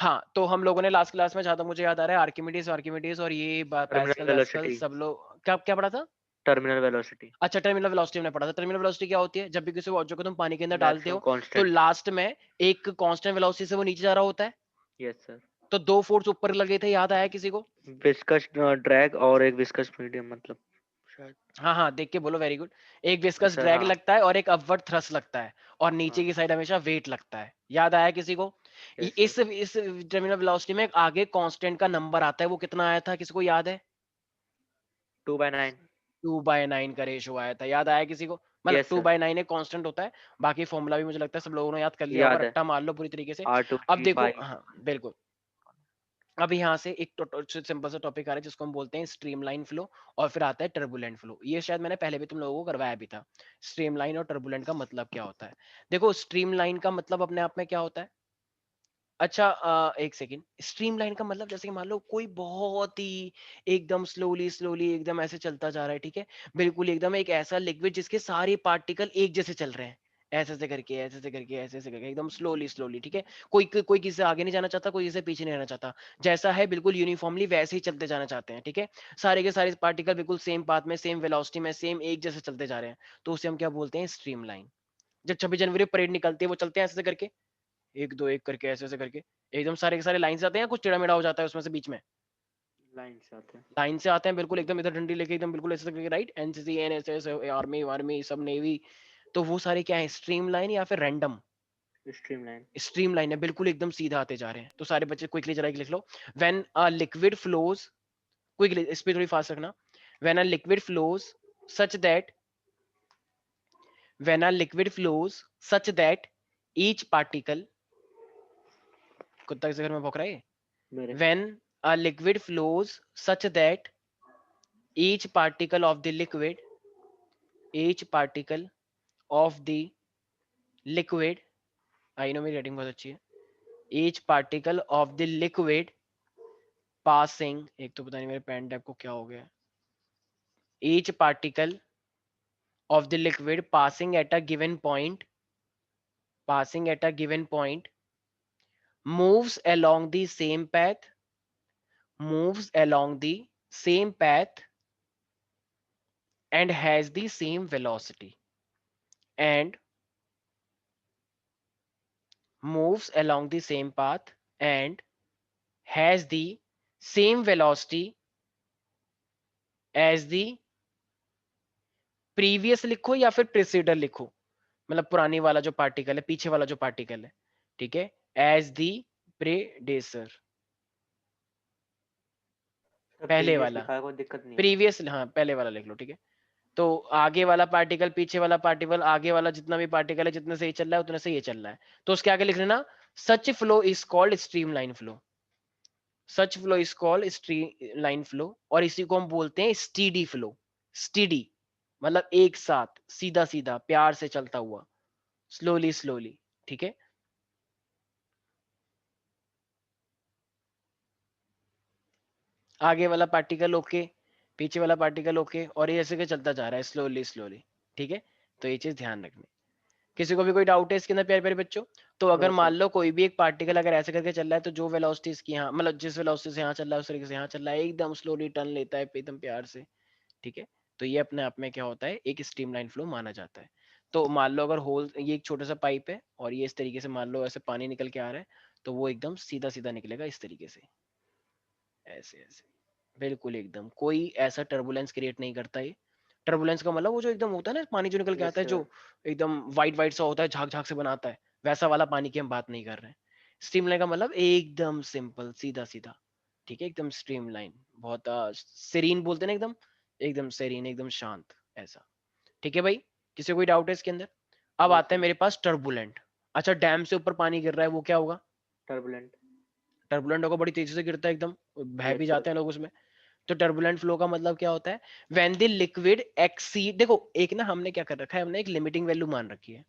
हाँ, तो हम लोगों ने लास्ट क्लास में, जहाँ तक मुझे याद आ रहा है, आर्किमिडीज और ये टर्मिनल पैस्कल वेलोसिटी, सब लोग क्या क्या पढ़ा था? टर्मिनल वेलोसिटी अच्छा, टर्मिनल वेलोसिटी हमने पढ़ा था। टर्मिनल वेलोसिटी क्या होती है? जब भी किसी ऑब्जेक्ट को तुम पानी के अंदर डालते मैक्सिमम हो, तो कांस्टेंट। लास्ट में एक कांस्टेंट वेलोसिटी से वो नीचे जा रहा होता है। Yes sir. तो 2 फोर्स ऊपर लगे थे, याद आया किसी को? विस्कस ड्रैग और एक विस्कस मीडियम, मतलब शायद। हाँ, हाँ, देख के बोलो, वेरी गुड। एक विस्कस सर ड्रैग हाँ। लगता है और एक अपवर्ड थ्रस्ट लगता है, और नीचे हाँ। की साइड हमेशा वेट लगता है। याद आया किसी को? Yes sir. इस टर्मिनल वेलोसिटी में एक आगे कांस्टेंट का नंबर आता है, वो कितना आया था, किसी को याद है? 2/9। 2/9 का रेशो आया था, याद आया किसी को? मतलब यस सर। 2/9 एक कांस्टेंट होता है। बाकी फॉर्मूला भी मुझे लगता है सब लोगों ने याद कर लिया होगा, याद है। रट्टा मार लो पूरी तरीके से। R2 अब की देखो, पाई। हाँ, बिल्कुल। अब यहाँ से एक सिंपल सा टॉपिक आ रहा है जिसको हम बोलते हैं स्ट्रीमलाइन फ्लो, और फिर आता है टर्बुलेंट फ्लो। ये शायद मैंने पहले भी तुम लोगों को करवाया भी था। स्ट्रीमलाइन और टर्बुलेंट का मतलब क्या होता है? देखो, स्ट्रीमलाइन का मतलब अपने आप में क्या होता है? अच्छा, एक सेकेंड। स्ट्रीमलाइन का मतलब, जैसे कि मान लो कोई बहुत ही एकदम स्लोली स्लोली एकदम ऐसे चलता जा रहा है, ठीक है? बिल्कुल एकदम एक ऐसा लिक्विड जिसके सारे पार्टिकल एक जैसे चल रहे हैं, ऐसे ऐसे करके, ऐसे ऐसे करके, ऐसे ऐसे करके, एकदम स्लोली स्लोली, ठीक है? कोई किसी से आगे नहीं जाना चाहता, कोई किसी से पीछे नहीं रहना चाहता। जैसा है बिल्कुल यूनिफॉर्मली वैसे ही चलते जाना चाहते हैं, ठीक है? सारे के सारे पार्टिकल बिल्कुल सेम पाथ में, सेम वेलोसिटी में, सेम एक जैसे चलते जा रहे हैं। तो उसे हम क्या बोलते हैं? स्ट्रीमलाइन। जब 26 जनवरी परेड निकलती है, वो चलते हैं ऐसे ऐसे करके, एक दो एक करके, ऐसे ऐसे करके, एकदम सारे के सारे लाइन से आते हैं, कुछ टेढ़ा मेढ़ा हो जाता है उसमें से बीच में। लाइन से आते हैं। लाइन से आते हैं बिल्कुल एकदम, इधर डंडी लेके एकदम बिल्कुल ऐसे करके, right? NCC, NSS, army vermi, सब नेवी। तो वो सारे क्या है? स्ट्रीम लाइन या फिर रैंडम स्ट्रीमलाइन। स्ट्रीम लाइन है, बिल्कुल एकदम सीधा आते जा रहे हैं। तो सारे बच्चे क्विकली जरा एक लिख लो। When a liquid flows, quickly इस पे थोड़ी फास्ट रखना। When a liquid flows such that when a liquid flows such that each particle, कुत्ता किसी घर में भौंक रहा है? मेरे। When a liquid flows such that each particle of the liquid, each particle of the liquid, I know मेरी writing बहुत अच्छी है, each particle of the liquid passing, एक तो पता नहीं मेरे पेन टैप को क्या हो गया, each particle of the liquid passing at a given point, passing at a given point, moves along the same path, moves along the same path and has the same velocity, and moves along the same path and has the same velocity as the previous लिखो या फिर प्रिसीडर लिखो, मतलब पुरानी वाला जो particle है, पीछे वाला जो पार्टिकल है, ठीक है? एज दी प्रेडेसर, सर पहले प्रीवियस वाला। लिखा है, कोई दिक्कत नहीं है ना? प्रीवियस, हाँ, पहले वाला लिख लो, ठीक है? तो आगे वाला पार्टिकल, पीछे वाला पार्टिकल, आगे वाला जितना भी पार्टिकल है, जितने से ये चल रहा है उतने से ये चल रहा है। तो उसके आगे लिख लेना, such flow is called streamline flow. Such flow is called streamline flow, और इसी को हम बोलते हैं स्टीडी फ्लो। स्टीडी मतलब एक साथ सीधा सीधा प्यार से चलता हुआ, स्लोली स्लोली, ठीक है? आगे वाला पार्टिकल ओके, पीछे वाला पार्टिकल ओके, और ये ऐसे के चलता जा रहा है स्लोली स्लोली, ठीक है? तो ये चीज ध्यान रखनी। किसी को भी कोई डाउट है इसके अंदर, प्यारे प्यारे बच्चों? तो अगर नो मान सर। लो कोई भी एक पार्टिकल अगर ऐसे करके चल रहा है, तो जो वेलोसिटी इसकी यहाँ, मतलब जिस वेलोसिटी से यहाँ चल रहा है उस तरीके से यहाँ चल रहा है, एकदम स्लोली टर्न लेता है एकदम प्यार से, ठीक है? तो ये अपने आप में क्या होता है? एक स्ट्रीमलाइन फ्लो माना जाता है। तो मान लो अगर होल, ये एक छोटा सा पाइप है और ये इस तरीके से मान लो ऐसे पानी निकल के आ रहा है, तो वो एकदम सीधा सीधा निकलेगा इस तरीके से, ऐसे ऐसे, बिल्कुल एकदम कोई ऐसा टर्बुलेंस क्रिएट नहीं करता ये। टर्बुलेंस का मतलब वो जो एकदम होता है ना, पानी जो निकल के यस आता है, जो सर। एकदम वाइट वाइट सा होता है, झाग झाग से बनाता है, वैसा वाला पानी की हम बात नहीं कर रहे हैं। स्ट्रीमलाइन का मतलब एकदम सिंपल, सीधा सीधा, ठीक है? एकदम स्ट्रीमलाइन, बहुत सेरीन बोलते हैं ना, एकदम एकदम सेरीन, एकदम शांत, ऐसा, ठीक है भाई? किसी को कोई डाउट है इसके अंदर? अब नो आते हैं सर। मेरे पास टर्बुलेंट। अच्छा, डैम से ऊपर पानी गिर रहा है, वो क्या होगा? टर्बुलेंट। टर्बुलेंट होगा, बड़ी तेजी से गिरता है एकदम, बह भी यस सर। जाते हैं लोग उसमें। तो टर्बुलेंट फ्लो का मतलब क्या होता है? व्हेन द लिक्विड एक्सीड, देखो एक ना हमने क्या कर रखा है, हमने एक लिमिटिंग वैल्यू मान रखी है।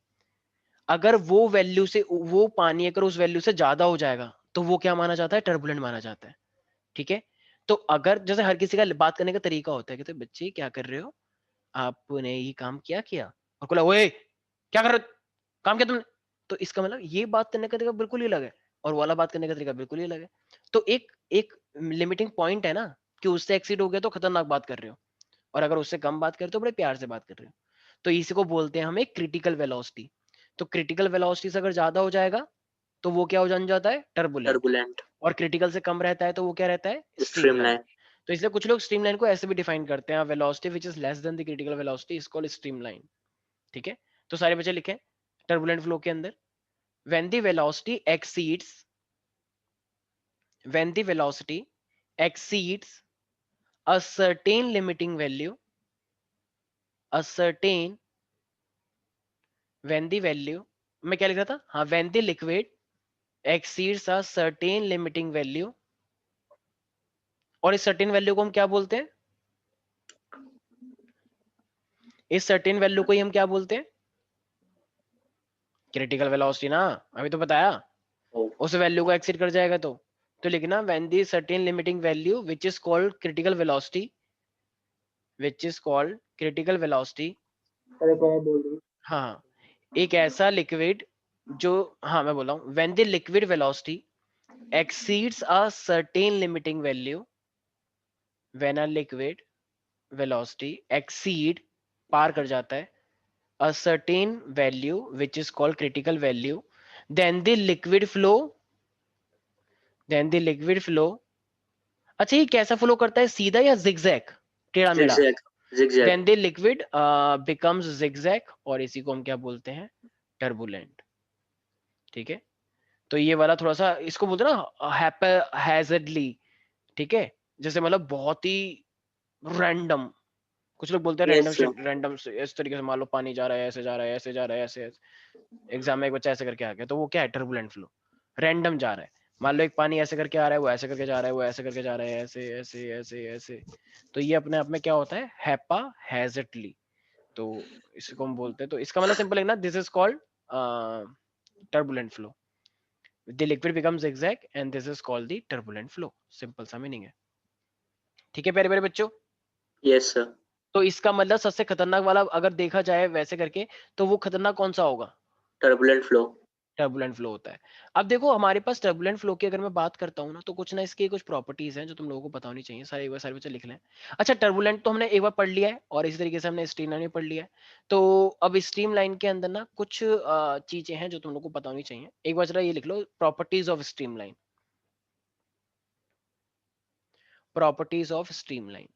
अगर वो वैल्यू से, वो पानी अगर उस वैल्यू से ज्यादा हो जाएगा, तो वो क्या माना जाता है? टर्बुलेंट माना जाता है, ठीक है? तो अगर जैसे हर किसी का बात करने का तरीका होता है कि, तो बच्चे क्या कर रहे हो, आपने ये काम क्या किया, और बोला ओए क्या कर रहे हो, काम किया तुमने? तो इसका मतलब ये बात करने का तरीका बिल्कुल ही अलग है। और वो वाला बात करने का तरीका बिल्कुल ही अलग है। तो एक एक लिमिटिंग पॉइंट है ना कि उससे एक्सीड हो गया तो खतरनाक बात कर रहे हो, और अगर उससे कम बात कर रहे हो तो बड़े प्यार से बात कर रहे हो। तो इसी को बोलते हैं हमें क्रिटिकल वेलोसिटी। तो क्रिटिकल वेलोसिटी से अगर ज्यादा हो जाएगा तो वो क्या हो जान जाता है, टर्बुलेंट। टर्बुलेंट। और क्रिटिकल से कम रहता है तो वो क्या रहता है, स्ट्रीमलाइन। स्ट्रीमलाइन। तो इसलिए कुछ लोग स्ट्रीमलाइन को ऐसे भी डिफाइन करते हैं, velocity which is less than the critical velocity is called streamline. ठीक है, तो सारे बच्चे लिखें टर्बुलेंट फ्लो के अंदर, when the velocity exceeds when the velocity exceeds a certain limiting value, a certain when the value, मैं क्या लिख रहा था, हाँ, when the liquid exceeds a certain limiting value, और इस certain value को हम क्या बोलते हैं, इस certain value को ही हम क्या बोलते हैं, क्रिटिकल वेलोसिटी ना, अभी तो बताया। ओ। उस वैल्यू को एक्सीड कर जाएगा तो लिखना when the certain limiting value which is called critical velocity, which is called critical velocity। अरे क्या बोल रही हाँ, एक ऐसा लिक्विड जो, हाँ मैं बोल रहा हूँ, when the liquid velocity exceeds a certain limiting value, when a liquid velocity exceed, पार कर जाता है, a certain value which is called critical value, then the liquid flow, then the liquid flow, अच्छा ये कैसा फ्लो करता है, सीधा या जिगजैग, टेढ़ा मेढ़ा, zigzag. Zigzag. then the liquid becomes zigzag, और इसी को हम क्या बोलते हैं, टर्बुलेंट। ठीक है, तो ये वाला थोड़ा सा इसको बोलते हैं ना हैप्पैज़र्डली। ठीक है, जैसे मतलब बहुत ही रैंडम, कुछ लोग बोलते हैं रैंडम यस। शिट, रैंडम इस तरीके से, मान लो पानी जा रहा है, ऐसे जा रहा है, ऐसे जा रहा है, ऐसे एग्जाम में एक बच्चा ऐसे करके आ गया तो वो क्या है, टर्बुलेंट फ्लो, रैंडम जा रहा है। मान लो एक पानी ऐसे करके आ रहा है, वो ऐसे करके जा रहा है, वो ऐसे करके जा रहा है, ऐसे ऐसे ऐसे ऐसे, तो ये अपने आप में क्या होता है, हैप्पा हैजर्डली। तो इसको हम बोलते हैं, तो इसका मतलब सिंपल है ना, this is called turbulent flow, the liquid becomes zigzag and this is called the turbulent flow, simple सा मीनिंग है। ठीक है प्यारे प्यारे बच्चों, यस सर। तो इसका मतलब सबसे खतरनाक वाला अगर देखा जाए वैसे करके, तो वो खतरनाक कौन सा होगा, टर्बुलेंट फ्लो। टर्बुलेंट फ्लो होता है। अब देखो हमारे पास टर्बुलेंट फ्लो की अगर मैं बात करता हूँ ना, तो कुछ ना इसकी कुछ प्रॉपर्टीज हैं जो तुम लोगों को पता होनी चाहिए, सारे एक बार सारे बच्चे लिख लें। अच्छा, टर्बुलेंट तो हमने एक बार पढ़ लिया है, और इसी तरीके से हमने स्ट्रीमलाइन भी पढ़ लिया है। तो अब स्ट्रीमलाइन के अंदर ना कुछ चीजें हैं जो तुम लोगों को पता होनी चाहिए, एक बार जरा ये लिख लो, properties of streamline, properties of streamline.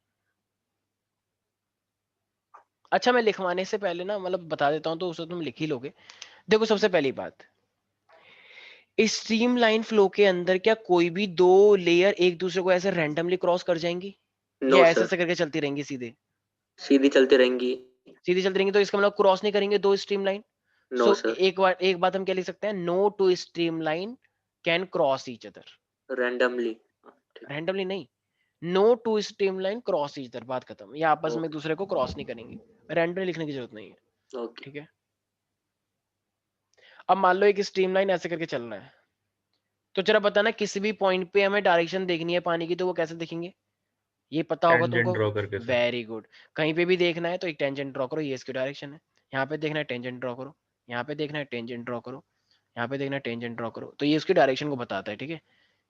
अच्छा, मैं लिखवाने से पहले ना मतलब बता देता हूं तो उसे तुम लिख ही लोगे। देखो सबसे पहली बात, स्ट्रीमलाइन फ्लो के अंदर क्या कोई भी दो लेयर एक दूसरे को ऐसे रैंडमली क्रॉस कर जाएंगी, नो या ऐसे सर। ऐसे करके चलती रहेंगी सीधे, सीधी चलती रहेंगी। सीधी चलती रहेंगी, तो इसका मतलब क्रॉस नहीं करेंगे दो स्ट्रीमलाइन। No so sir. एक बात हम क्या लिख सकते हैं, no two streamline can cross each other, randomly. ठीक। रैंडमली नहीं, no two streamline cross each other, बात खत्म, ये आपस में एक ओके। दूसरे को क्रॉस नहीं करेंगे, रैंडमली लिखने की जरूरत नहीं है। ओके। ठीक है, अब मान लो एक स्ट्रीमलाइन ऐसे करके चल रहा है, तो जरा बताना किसी भी पॉइंट पे हमें डायरेक्शन देखनी है पानी की, तो वो कैसे दिखेंगे, ये पता होगा टेंजेंट तुमको, ड्रॉ करके सर। Very good. कहीं पे भी देखना है तो एक टेंजेंट ड्रॉ करो, ये इसकी डायरेक्शन है, यहाँ पे देखना है टेंजेंट ड्रॉ करो, यहाँ पे देखना है टेंजेंट ड्रॉ करो, यहाँ पे देखना है टेंजेंट ड्रॉ करो, तो ये उसकी डायरेक्शन को बताता है। ठीक है,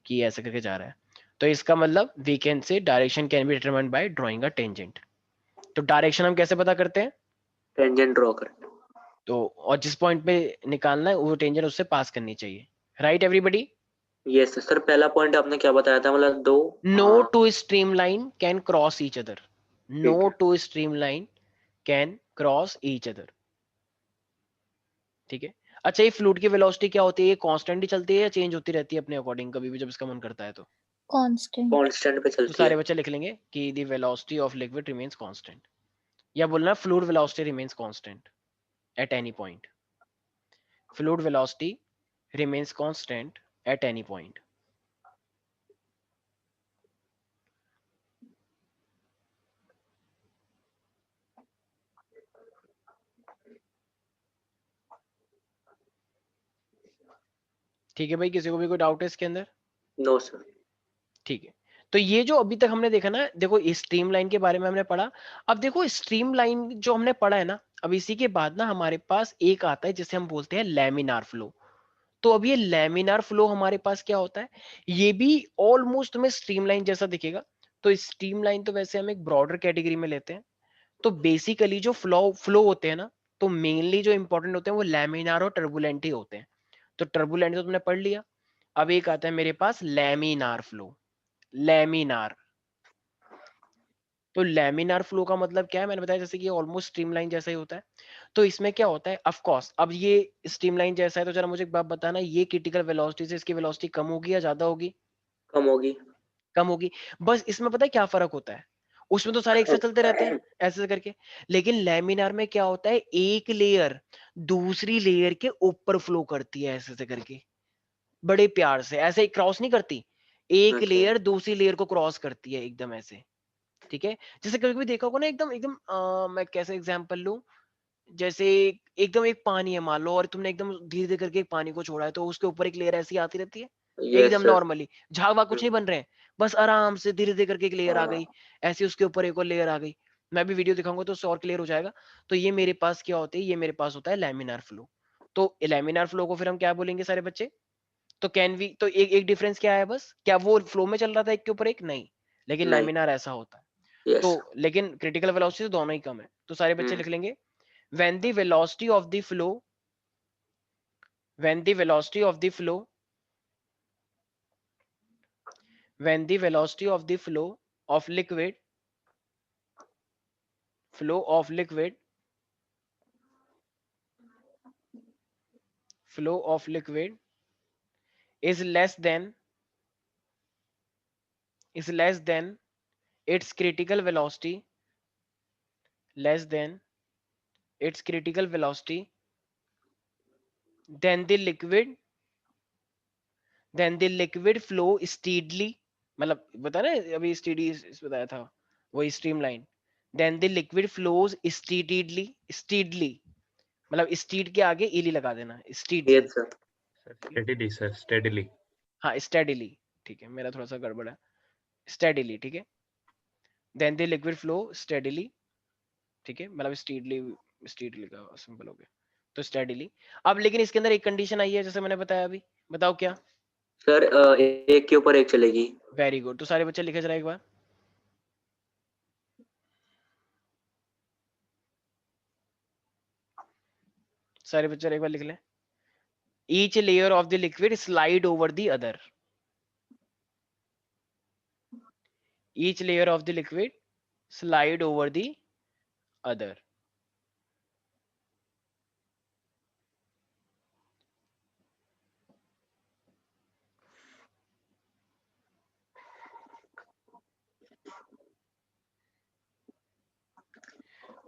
कि ये ऐसे करके जा रहा है, तो इसका मतलब we can say direction can be determined by drawing a tangent. तो डायरेक्शन हम कैसे पता करते हैं, टेंजेंट ड्रॉ कर। तो और जिस पॉइंट पे निकालना है वो टेंजेंट उससे पास करनी चाहिए, राइट एवरीबडी। यस सर, पहला पॉइंट आपने क्या बताया था, मतलब दो। No two streamline can cross each other. ठीक No है। two streamline can cross each other. ठीक है, अच्छा ये फ्लूइड की वेलोसिटी क्या होती है, ये कांस्टेंट ही चलती है या चेंज होती रहती है अपने अकॉर्डिंग, कभी भी जब इसका मन करता है कांस्टेंट। कांस्टेंट पे तो चलती है। सारे बच्चे लिख लेंगे कि the velocity of liquid remains constant, या बोलना fluid velocity remains constant at any point, fluid velocity remains constant at any point. ठीक है भाई, किसी को भी कोई डाउट है इसके अंदर, नो सर। ठीक है। तो ये जो अभी तक हमने देखा ना, देखो स्ट्रीमलाइन के बारे में हमने पढ़ा। अब देखो स्ट्रीमलाइन जो हमने पढ़ा है ना, अब इसी के बाद ना हमारे पास एक आता है जिसे हम बोलते हैं लैमिनार फ्लो। तो अब ये लैमिनार फ्लो हमारे पास क्या होता है, ये भी ऑलमोस्ट तुम्हें स्ट्रीमलाइन जैसा दिखेगा। तो स्ट्रीमलाइन तो वैसे हम एक ब्रॉडर कैटेगरी में लेते हैं। तो बेसिकली जो फ्लो फ्लो होते हैं ना, तो मेनली जो इंपॉर्टेंट होते हैं वो लैमिनार और टर्बुलेंट ही होते हैं। तो टर्बुलेंट तो तुमने पढ़ लिया। अब एक आता है मेरे पास लैमिनार फ्लो। लैमिनार, तो लैमिनार फ्लो का मतलब क्या है, मैंने बताया जैसे कि ऑलमोस्ट स्ट्रीमलाइन जैसा ही होता है। तो इसमें क्या होता है, ऑफ कोर्स अब ये स्ट्रीमलाइन जैसा है, तो जरा मुझे एक बात बताना, ये क्रिटिकल वेलोसिटी से इसकी वेलोसिटी कम होगी या ज्यादा होगी? कम होगी। कम होगी। बस इसमें पता है क्या फर्क होता है, उसमें तो सारे एक साथ चलते रहते हैं ऐसे करके, लेकिन लैमिनार में क्या होता है, एक लेयर दूसरी लेयर के ऊपर फ्लो करती है ऐसे करके, बड़े प्यार से ऐसे क्रॉस नहीं करती, एक अच्छा। लेयर दूसरी लेयर को क्रॉस करती है एकदम ऐसे। ठीक है, जैसे कभी कभी देखा होगा ना, एकदम एकदम मैं कैसे एग्जांपल लूं, जैसे एकदम एक पानी है मान लो, और तुमने एकदम धीरे धीरे करके एक पानी को छोड़ा है, तो उसके ऊपर एक लेयर ऐसी आती रहती है यस एकदम सर। नॉर्मली, झाग वाग कुछ नहीं बन रहे हैं, बस आराम से धीरे धीरे करके एक लेयर आ गई, हाँ ऐसे उसके ऊपर एक और लेयर आ गई। मैं भी वीडियो दिखाऊंगा तो उससे और क्लियर हो जाएगा। तो ये मेरे पास क्या होती है, ये मेरे पास होता है लैमिनार फ्लो। तो लैमिनार फ्लो को फिर हम क्या बोलेंगे सारे बच्चे? तो कैन वी, तो एक एक डिफरेंस क्या है, बस क्या वो फ्लो में चल रहा था एक के ऊपर एक, नहीं, लेकिन नहीं। लैमिनार ऐसा होता है। तो यस। लेकिन क्रिटिकल वेलोसिटी तो दोनों ही कम है, तो सारे बच्चे हम्म। लिख लेंगे, when the velocity of the flow, when the velocity of the flow, when the velocity of the of liquid flow of liquid flow of liquid is less than, is less than its critical velocity, less than its critical velocity, then the liquid, then the liquid flow steadily, मतलब बता ना अभी steady बताया था, वही streamline, then the liquid flows steadily, steadily, मतलब stead के आगे इली लगा देना, steadily. Yes sir. Steadily sir, steadily. हाँ स्टेडिली, ठीक है, मेरा थोड़ा सा गड़बड़ है, स्टेडिली, ठीक है, then the liquid flow steadily, ठीक है, मतलब स्टीडली, स्टीडली का सिंपल हो गया, तो स्टेडिली। अब लेकिन इसके अंदर एक कंडीशन आई है जैसे मैंने बताया अभी, बताओ क्या? सर एक के ऊपर एक चलेगी। वेरी गुड, तो सारे बच्चे लिखे जरा एक बार, सारे बच्चे एक बार लिख लें, each layer of the liquid slide over the other, each layer of the liquid slide over the other.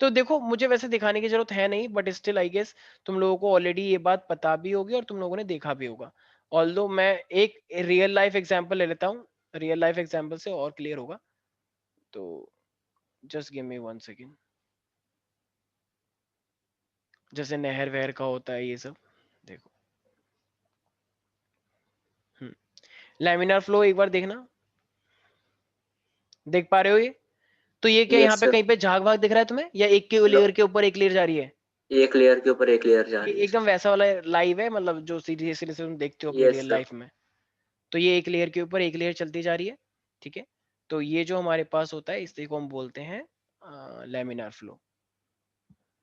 तो देखो मुझे वैसे दिखाने की जरूरत है नहीं, बट स्टिल आई गेस तुम लोगों को ऑलरेडी ये बात पता भी होगी और तुम लोगों ने देखा भी होगा। ऑल्दो मैं एक रियल लाइफ एग्जांपल ले लेता हूँ, रियल लाइफ एग्जांपल से और क्लियर होगा। तो जस्ट गिव मी 1 सेकेंड। जैसे नहर वहर का होता है ये सब, देखो, लैमिनार फ्लो एक बार देखना, देख पा रहे हो ये? तो ये क्या यहाँ यस पे सर। कहीं पे झाग भाग दिख रहा है तुम्हें, या एक के नो, लेयर के ऊपर एक लेयर जा रही है? एक लेयर के ऊपर एक लेयर जा ये रही है एकदम सर। वैसा वाला लाइव है, मतलब जो सीधी सीधी से तुम देखते हो अपनी यस रियल सर। लाइफ में। तो ये एक लेयर के ऊपर एक लेयर चलती जा रही है, ठीक है। तो ये जो हमारे पास होता है इसी को हम बोलते हैं लैमिनार फ्लो।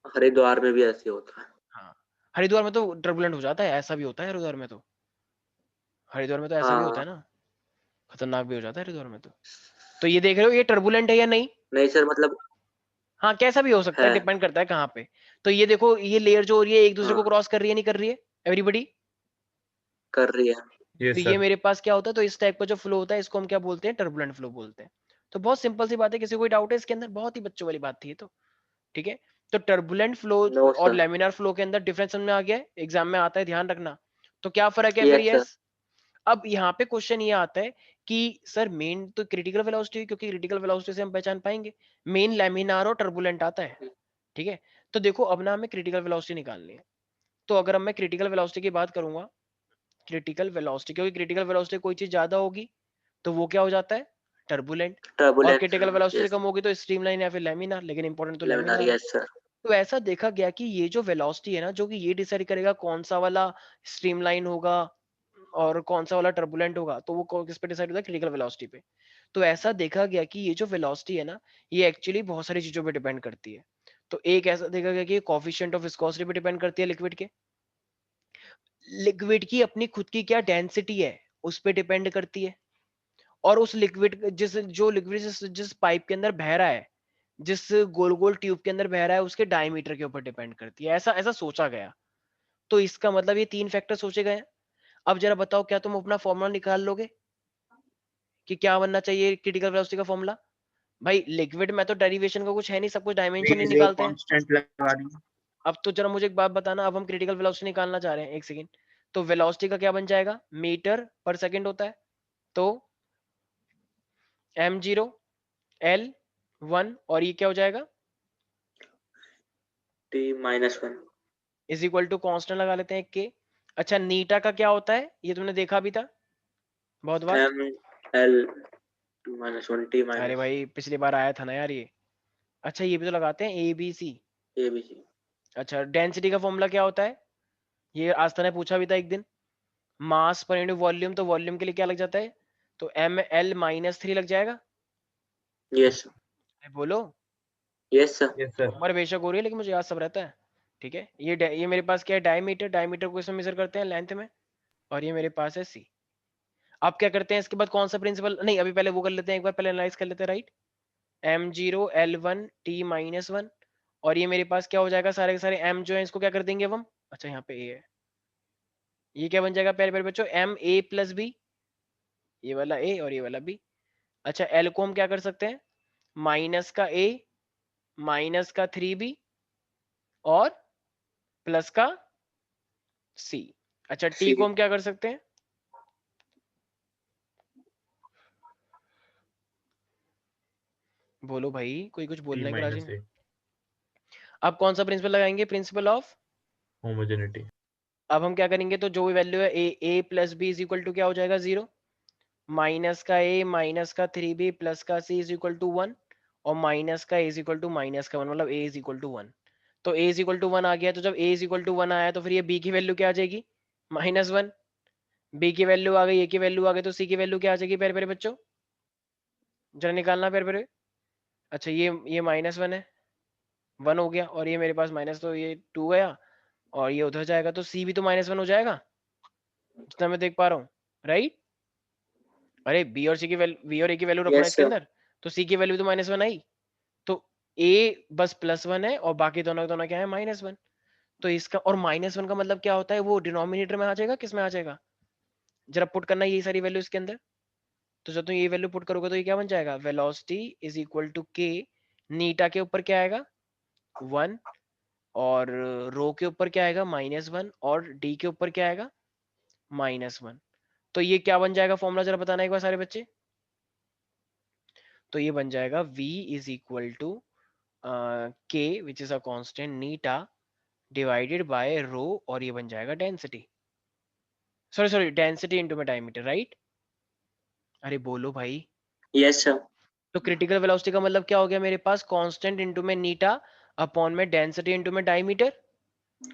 हरिद्वार में भी ऐसे होता है। हाँ, हरिद्वार में तो टर्बुलेंट हो जाता है, ऐसा भी होता है हरिद्वार में तो, हरिद्वार में तो ऐसा भी होता हाँ। है ना, खतरनाक भी हो जाता है हरिद्वार में तो ये देख रहे हो ये टर्बुलेंट है या नहीं? नहीं सर, मतलब हाँ कैसा भी हो सकता है, है। डिपेंड करता है कहाँ पे। तो ये देखो ये लेयर जो हो रही है एक दूसरे को हाँ, क्रॉस कर रही है नहीं कर रही है, एवरीबडी? कर रही है। तो यस ये सर। मेरे पास क्या होता है, तो इस टाइप का जो फ्लो होता है इसको हम क्या बोलते हैं, टर्बुलेंट फ्लो बोलते हैं। तो बहुत सिंपल सी बात है, किसी को कोई डाउट है इसके अंदर? बहुत ही बच्चों वाली बात थी ये तो, ठीक है। तो टर्बुलेंट फ्लो नो और सर। लैमिनार फ्लो के अंदर डिफरेंस समझ में आ गया है, एग्जाम में आता है ध्यान रखना। तो क्या फर्क है फिर? Yes sir. यस। अब यहाँ पे क्वेश्चन ये आता है कि सर मेन तो क्रिटिकल वेलोसिटी, क्योंकि क्रिटिकल वेलोसिटी से हम पहचान पाएंगे, मेन लैमिनार और टर्बुलेंट आता है, ठीक है। तो देखो अब ना हमें क्रिटिकल वेलोसिटी निकालनी है। तो अगर अब मैं क्रिटिकल वेलोसिटी की बात करूंगा, क्रिटिकल वेलोसिटी, क्योंकि क्रिटिकल वेलोसिटी कोई चीज ज्यादा होगी तो वो क्या हो जाता है, टर्बुलेंट। और टर्बुलेंट। Critical velocity yes. कम होगी तो स्ट्रीमलाइन या फिर लैमिनार, लेकिन इंपॉर्टेंट तो लेमिनार, लैमिनार है। Yes sir. तो ऐसा देखा गया कि ये जो वेलोसिटी है ना, जो कि ये डिसाइड करेगा कौन सा वाला स्ट्रीमलाइन होगा और कौन सा वाला टर्बुलेंट होगा, तो वो किस पे डिसाइड होता है? क्रिटिकल वेलोसिटी पे। तो ऐसा देखा गया कि ये जो वेलोसिटी है ना, ये एक्चुअली बहुत सारी चीजों पे डिपेंड करती है। तो एक ऐसा देखा गया कि कोफिशिएंट ऑफ विस्कोसिटी पे डिपेंड करती है लिक्विड के, लिक्विड की अपनी खुद की क्या डेंसिटी है उस पे डिपेंड करती है, और उस लिक्विड जो लिक्विड जिस पाइप के अंदर बह रहा है, जिस गोल गोल ट्यूब के अंदर बह रहा है, उसके डायमीटर के ऊपर डिपेंड करती है। ऐसा ऐसा सोचा गया। तो इसका मतलब ये 3 फैक्टर सोचे गए हैं। अब जरा बताओ, क्या तुम अपना फॉर्मूला निकाल लोगे कि क्या बनना चाहिए क्रिटिकल वेलोसिटी का फॉर्मूला? भाई लिक्विड में तो डेरिवेशन का कुछ है नहीं, सब कुछ डायमेंशन ही वे निकालते हैं। कांस्टेंट लगा दी। अब तो जरा मुझे एक बात बताना, अब हम क्रिटिकल वेलोसिटी निकालना चाह रहे हैं, एक सेकंड। तो वेलोसिटी का क्या बन जाएगा? मीटर पर सेकंड होता है, तो m0 l1, और ये क्या हो जाएगा? t-1 is equal to constant लगा लेते हैं एक के। अच्छा, नीटा का क्या होता है? ये तुमने देखा भी था बहुत बार। m l t-1 t अरे minus भाई पिछली बार आया था ना यार ये। अच्छा, ये भी तो लगाते हैं A B C. a b c। अच्छा, डेंसिटी का फॉर्मूला क्या होता है? ये आस्था ने पूछा भी था एक दिन। मास पर यूनिट वॉल्यूम, तो वॉल्यूम के लिए क्या लग जाता है? तो ml-3 लग जाएगा। yes sir। अरे बोलो। yes sir। Yes, sir. उम्र बेशक हो रही है, लेकिन मुझे याद सब रहता है। ठीक है, ये मेरे पास क्या है? डायमीटर। डायमीटर को इसमें मेजर करते हैं लेंथ में, और ये मेरे पास है सी। अब क्या करते हैं इसके बाद? कौन सा प्रिंसिपल? नहीं, अभी पहले वो कर लेते हैं, एक बार पहले एनालाइज कर लेते हैं, राइट। m0 l1 t-1, और ये मेरे पास क्या हो जाएगा? सारे के सारे m जो है इसको क्या कर देंगे अब हम? अच्छा, यहाँ पे a है। ये क्या बन जाएगा पहले पहले बच्चों? m a प्लस b, ये वाला a और ये वाला b। अच्छा, l को हम क्या कर सकते हैं? माइनस का a, माइनस का 3b, और प्लस का c। अच्छा, t को c हम क्या कर सकते हैं? बोलो भाई, कोई कुछ T बोलने को राजी minus नहीं। A. अब कौन सा प्रिंसिपल लगाएंगे? Principle of. Homogeneity. अब हम क्या करेंगे? तो जो भी वैल्यू है a plus B is equal to क्या हो जाएगा? 0। माइनस का a माइनस का 3b प्लस का c इज इक्वल टू 1, और माइनस का a is equal to minus का 1, मतलब a इज इक्वल टू 1। तो a इज इक्वल टू 1 आ गया, तो जब a इज इक्वल टू 1 आया, तो फिर ये b की वैल्यू क्या आ जाएगी? -1। b की वैल्यू आ गई, a की वैल्यू आ गई, तो c की वैल्यू क्या आ जाएगी प्यारे प्यारे बच्चों? जरा निकालना प्यारे प्यारे। अच्छा, ये -1 है, 1 हो गया, और ये मेरे पास माइनस, तो ये 2 गया, और ये उधर जाएगा, तो c भी तो -1 हो जाएगा, जितना मैं देख पा रहा हूँ, राइट। अरे बी और सी की वैल्यू, बी और ए की वैल्यू रखो ना yes इसके sir। अंदर, तो सी की वैल्यू तो -1 आई। तो ए बस +1 है, और बाकी दोनों के दोनों क्या है? -1। तो इसका और -1 का मतलब क्या होता है? वो डिनोमिनेटर में आ जाएगा, किस में आ जाएगा? जरा पुट करना ये सारी वैल्यू इसके अंदर। तो जब तुम ये वैल्यू पुट करोगे, तो ये क्या बन जाएगा? वेलोसिटी इज इक्वल टू के, नीटा के ऊपर क्या आएगा? 1, और रो के ऊपर क्या आएगा? -1, और डी के ऊपर क्या आएगा? -1। तो ये क्या बन जाएगा फॉर्मूला? जरा बताना एक बार सारे बच्चे। तो ये बन जाएगा v is equal to k which is a constant eta divided by rho, और ये बन जाएगा density, sorry sorry, density into में डायमीटर, राइट। अरे बोलो भाई। yes sir। तो क्रिटिकल वेलोसिटी का मतलब क्या हो गया मेरे पास? कांस्टेंट इनटू में नीटा अपॉन में डेंसिटी इनटू में डायमीटर।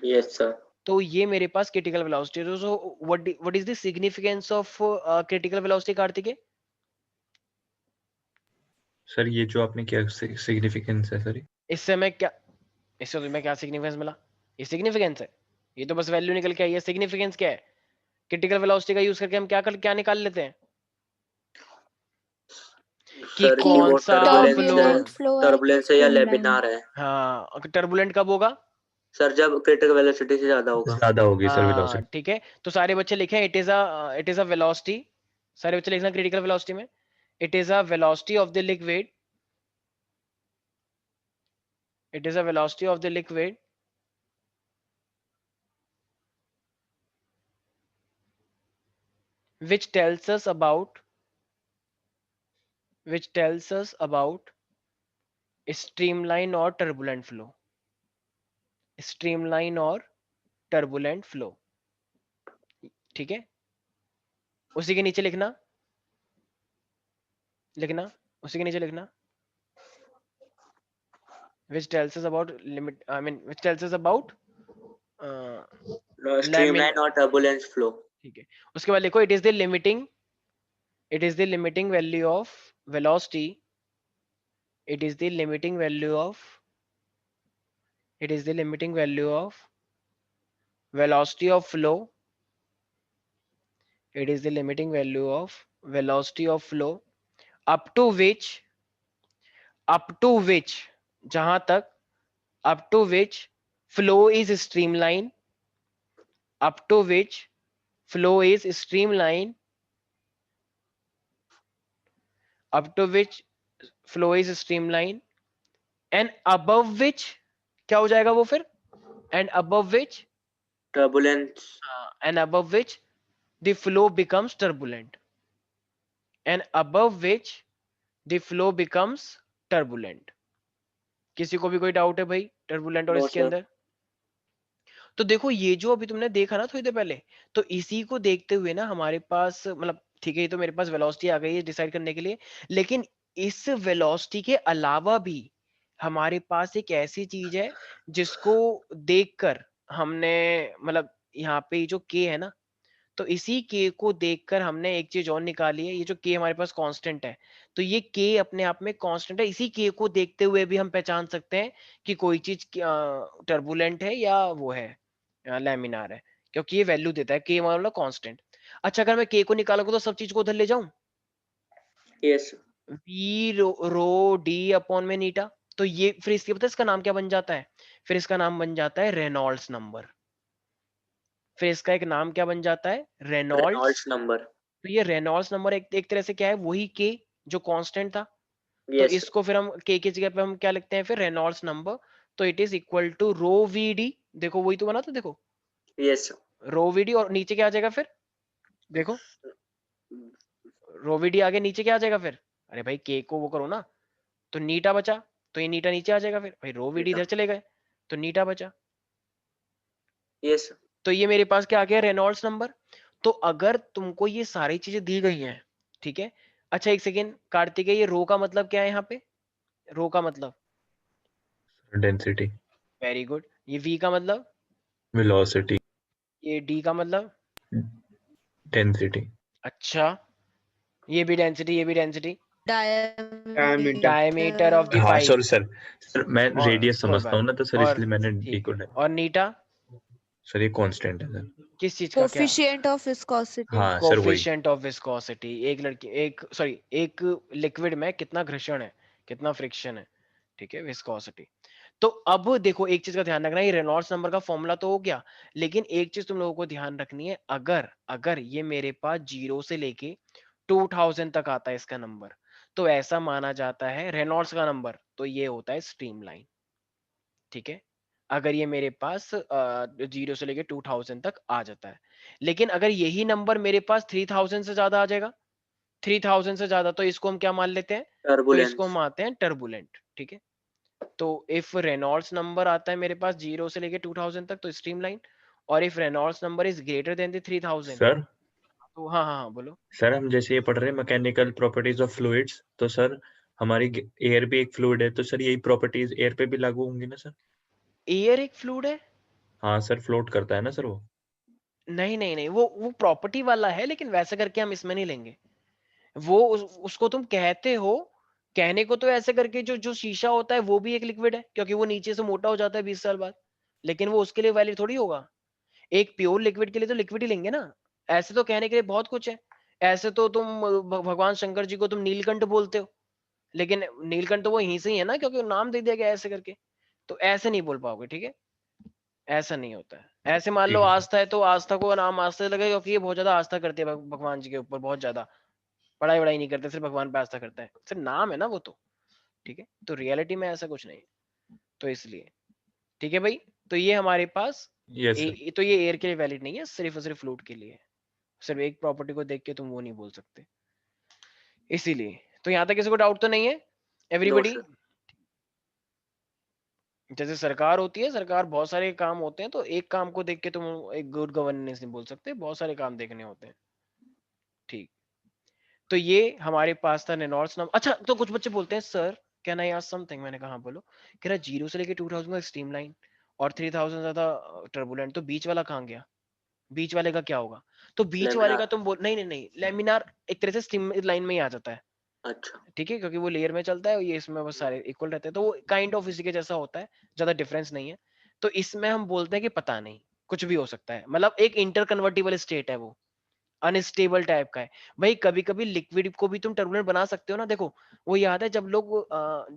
yes sir। तो ये मेरे पास क्रिटिकल वेलोसिटी है। So what is the significance of critical velocity, Kartikeya? Sir ये जो आपने क्या सिग्निफिकेंस है सर? इससे मैं क्या, इससे तुम्हें क्या सिग्निफिकेंस मिला? ये सिग्निफिकेंस है, ये तो बस वैल्यू निकल के आई है। सिग्निफिकेंस क्या है? क्रिटिकल वेलोसिटी का यूज करके हम क्या निकाल लेते हैं कि सर की कौन वो सा फ्लो। टर्बुलेंट फ्लो है कि टर्बुलेंस है या स्ट्रीमलाइन? लेमिनार है। हाँ, टर्बुलेंट कब होगा? सर जब क्रिटिकल वेलोसिटी से ज्यादा होगा। ज्यादा होगी सर हाँ वेलोसिटी। ठीक है, तो सारे बच्चे लिखें इट इज अ वेलोसिटी। सारे बच्चे लिखना क्रिटिकल वेलोसिटी में, it is a velocity of the liquid, it is a velocity of the liquid which tells us about streamline or turbulent flow, streamline और टर्बुलेंट फ्लो। ठीक है, उसी के नीचे लिखना, लिखना उसी के नीचे लिखना which tells us about limit, I mean which tells us about lamin, streamline और टर्बुलेंस फ्लो. ठीक है. उसके बाद देखो, it is the limiting value of velocity, it is the limiting value of velocity of flow, it is the limiting value of velocity of flow up to which जहां तक up to which flow is streamline, up to which flow is streamline, up to which flow is streamline, and above which क्या हो जाएगा वो फिर, and above which turbulence. and above which the flow becomes turbulent, and above which the flow becomes turbulent. किसी को भी कोई doubt है भाई टर्बुलेंट और नो इसके सर. अंदर? तो देखो ये जो अभी तुमने देखा ना थोड़ी देर पहले, तो इसी को देखते हुए ना हमारे पास मतलब ठीक है, ये तो मेरे पास वेलोसिटी आ गई है डिसाइड करने के लिए, लेकिन इस वेलोसिटी के अलावा भी हमारे पास एक ऐसी चीज है जिसको देखकर हमने मतलब यहाँ पे ये जो के है ना, तो इसी के को देखकर हमने एक चीज और निकाली है, ये जो के हमारे पास कांस्टेंट है, तो ये के अपने आप में कांस्टेंट है, इसी के को देखते हुए भी हम पहचान सकते हैं कि कोई चीज टर्बुलेंट है या वो है लैमिनार है, क्योंकि ये वैल्यू देता है के मतलब कांस्टेंट. अच्छा अगर मैं के को निकालूंगा तो सब चीज को उधर ले जाऊं, yes. V rho D upon में नीटा, तो ये फिर इसके पता है इसका नाम क्या बन जाता है, फिर इसका नाम बन जाता है रेनॉल्ड्स नंबर. फिर इसका एक नाम क्या बन जाता है, रेनॉल्ड्स. Reynolds number. तो ये रेनॉल्ड्स नंबर एक तरह से क्या है, वही के जो कांस्टेंट था, तो यस. इसको फिर हम के की जगह पे हम क्या लिखते हैं फिर रेनॉल्ड्स नंबर, तो it is equal to rho V D, देखो वही तो बना था देखो, यस. रो वी डी, और नीचे क्या आ जाएगा फिर, देखो रो वी डी आगे नीचे क्या आ जाएगा फिर, अरे भाई के को वो करो ना, तो नीटा बचा, तो ये नीटा नीचे आ जाएगा, फिर भाई रो वी डी इधर चले गए तो नीटा बचा. यस. तो ये मेरे पास क्या आ गया, रेनॉल्ड्स नंबर. तो अगर तुमको ये सारी चीजें दी गई हैं, ठीक है. अच्छा एक सेकेंड कार्तिकेय, ये रो का मतलब क्या है यहाँ पे, रो का मतलब, डेंसिटी, वेरी गुड. ये वी का मतलब, वेलोसिटी, ये डी का मतलब, डेंसिटी. अच्छा ये भी डेंसिटी, ये भी density, diameter diameter of the हाँ पाइप, सॉरी सर, सर मैं और रेडियस कोई समझता बात, हूँ ना, तो सर और इसलिए मैंने डी ठीक को है, और नीटा सर ये कांस्टेंट है सर. किस चीज का, क्या कोफिशिएंट ऑफ विस्कोसिटी. हाँ सर वही. कोफिशिएंट ऑफ विस्कोसिटी, एक लिक्विड में कितना घर्षण है, कितना फ्रिक्शन है, ठीक है, विस्कोसिटी. तो अब देखो एक चीज का ध्यान रखना, ये रेनॉल्ड्स नंबर का फॉर्मूला तो हो गया, लेकिन एक चीज तुम लोगों को ध्यान रखनी है, अगर अगर ये मेरे पास 0 से लेके 2000 तक आता है इसका नंबर, तो ऐसा माना जाता है रेनॉल्ड्स का नंबर, तो ये होता है स्ट्रीमलाइन, ठीक है. अगर ये मेरे पास 0 से लेके 2000 तक आ जाता है, लेकिन अगर यही नंबर मेरे पास 3000 से ज्यादा आ जाएगा, 3000 से ज्यादा, तो इसको हम क्या मान लेते हैं, तो इसको हम टर्बुलेंस. आते हैं टर्बुलेंट, ठीक है. तो इफ रेनॉल्ड्स नंबर आता है मेरे पास 0 से लेके 2000 तक, तो स्ट्रीमलाइन, और if Reynolds number is greater than the 3000, sir तो हाँ हाँ हाँ बोलो. सर हम जैसे ये पढ़ रहे हैं मैकेनिकल प्रॉपर्टीज ऑफ फ्लूइड्स, तो सर हमारी एयर भी एक फ्लूइड है, तो सर यही प्रॉपर्टीज एयर पे भी लागू होंगी ना सर? एयर एक फ्लूइड है? हाँ सर, फ्लोट करता है ना सर वो. नहीं नहीं नहीं, वो प्रॉपर्टी वाला है, लेकिन वैसे करके हम इसमें नहीं लेंगे. वो उसको तुम कहते हो, कहने को तो ऐसे करके जो जो शीशा होता है वो भी एक लिक्विड है, क्योंकि वो नीचे से मोटा हो जाता है 20 साल बाद, लेकिन वो उसके लिए वैलिड थोड़ी होगा. एक प्योर लिक्विड के लिए तो लिक्विड ही लेंगे ना. ऐसे तो कहने के लिए बहुत कुछ है. ऐसे तो तुम भगवान शंकर जी को तुम नीलकंठ बोलते हो, लेकिन नीलकंठ तो वो यहीं से ही है ना, क्योंकि नाम दे दिया गया ऐसे करके. तो ऐसे नहीं बोल पाओगे, ठीक है, ऐसा नहीं होता है. ऐसे मान लो ठीक है सर. आस्था है, तो आस्था को नाम आस्था लगे, क्योंकि ये बहुत ज्यादा आस्था करते हैं भगवान जी के ऊपर, बहुत ज्यादा पढ़ाई वढ़ाई नहीं करते, सिर्फ भगवान पे आस्था करता है, सिर्फ नाम है ना वो तो, ठीक है. तो रियलिटी में ऐसा कुछ नहीं है, तो इसलिए ठीक है भाई. तो ये हमारे पास यस सर. तो ये एयर के लिए वैलिड नहीं है, सिर्फ और सिर्फ फ्लूइड के लिए है. सिर्फ एक प्रॉपर्टी को देख के तुम वो नहीं बोल सकते, इसीलिए. तो यहाँ तक किसी को डाउट तो नहीं है, नो एवरीबडी? सर. जैसे सरकार होती है, सरकार बहुत सारे काम होते हैं, तो एक काम को देख के तुम एक गुड गवर्नेंस नहीं बोल सकते, बहुत सारे काम देखने होते हैं, ठीक. तो ये हमारे पास था रेनॉल्ड्स नंबर. अच्छा तो कुछ बच्चे बोलते हैं sir can I ask something? मैंने कहा हाँ बोलो। कह रहा 0 से लेके 2000 का स्ट्रीमलाइन और 3000 ज्यादा टर्बुलेंट, तो बीच वाला कहाँ गया? बीच वाले का क्या होगा? तो बीच वाले का लेमिनार। तुम बोल, नहीं नहीं नहीं, लेमिनार एक तरह से स्ट्रीम लाइन में ही आ जाता है, अच्छा। ठीक है, क्योंकि वो लेयर में चलता है और ये इसमें बस सारे इक्वल रहते हैं, तो वो काइंड ऑफ इसी के जैसा होता है, ज्यादा डिफरेंस नहीं है। तो इसमें हम बोलते हैं कि पता नहीं, कुछ भी हो सकता है, मतलब एक इंटर कन्वर्टिबल स्टेट है वो, अनस्टेबल टाइप का है। भाई कभी कभी लिक्विड को भी तुम टर्बुलेंट बना सकते हो ना। देखो वो याद है जब लोग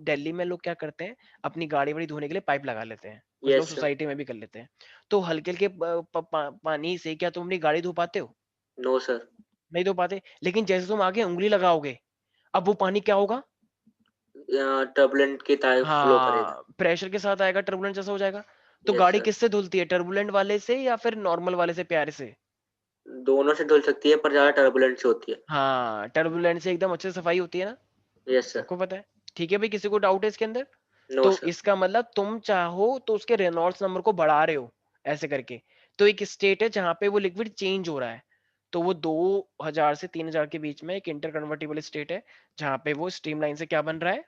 दिल्ली में लोग क्या करते हैं, अपनी गाड़ी वाड़ी धोने के लिए पाइप लगा लेते हैं, कुछ लोग यस सर। सोसाइटी में भी कर लेते हैं। तो हल्के हल्के पानी से क्या तुम अपनी गाड़ी धो पाते हो? No sir. नहीं धो पाते। लेकिन जैसे तुम आगे उंगली लगाओगे, अब वो पानी क्या होगा? टर्बुलेंट की टाइप फ्लो करेगा। हाँ, प्रेशर के साथ आएगा, टर्बुलेंट जैसा हो जाएगा। तो यस गाड़ी सर। किससे धुलती है, टर्बुलेंट वाले से या फिर नॉर्मल वाले से, प्यार से? दोनों से धुल सकती है पर ज्यादा टर्बुलेंट से होती है। हाँ, टर्बुलेंट से एकदम अच्छे से सफाई होती है ना, यस सर। सबको पता है। ठीक है भाई, किसी को डाउट है इसके अंदर? नो तो सर। इसका मतलब तुम चाहो तो उसके रेनॉल्ड्स नंबर को बढ़ा रहे हो ऐसे करके, तो एक स्टेट है जहां पे वो लिक्विड चेंज हो रहा है, तो वो 2000 से 3000 के बीच में एक इंटर कन्वर्टिबल स्टेट है, जहां पे वो स्ट्रीमलाइन से क्या बन रहा है,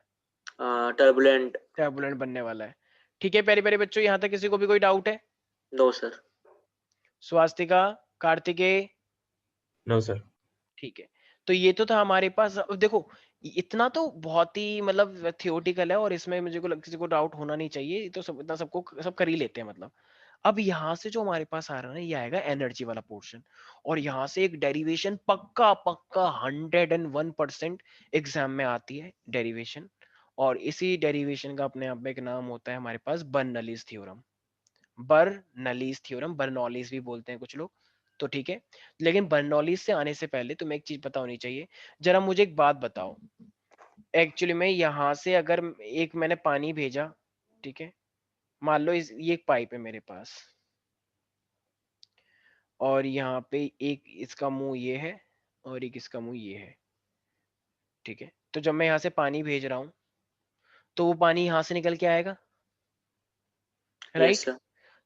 टर्बुलेंट। टर्बुलेंट बनने वाला है। ठीक है प्यारे प्यारे बच्चों, यहाँ तक किसी को भी कोई डाउट है? No sir. Swastika, Kartikeya, no sir. ठीक है। तो ये तो था हमारे पास। अब देखो इतना तो बहुत ही मतलब थियोटिकल है, और इसमें मुझे को किसी को डाउट होना नहीं चाहिए, ये तो सब इतना सबको सब कर ही लेते हैं मतलब। अब यहाँ से जो हमारे पास आ रहा है ना, ये आएगा एनर्जी वाला पोर्शन, और यहाँ से एक डेरिवेशन पक्का पक्का 101% एग्जाम में आती है डेरिवेशन, और इसी डेरिवेशन का अपने आप में एक नाम होता है हमारे पास, Bernoulli's theorem. Bernoulli's theorem, Bernoulli भी बोलते हैं कुछ लोग, तो ठीक है। लेकिन बर्नौलीज से आने से पहले तुम्हें एक चीज पता होनी चाहिए। जरा मुझे एक बात बताओ, एक्चुअली में यहाँ से अगर एक मैंने पानी भेजा, ठीक है, मान लो ये एक पाइप है मेरे पास, और यहाँ पे एक इसका मुंह ये है और एक इसका मुंह ये है, ठीक है। तो जब मैं यहाँ से पानी भेज रहा हूँ, तो वो पानी यहाँ से निकल के आएगा, यस राइट? सर।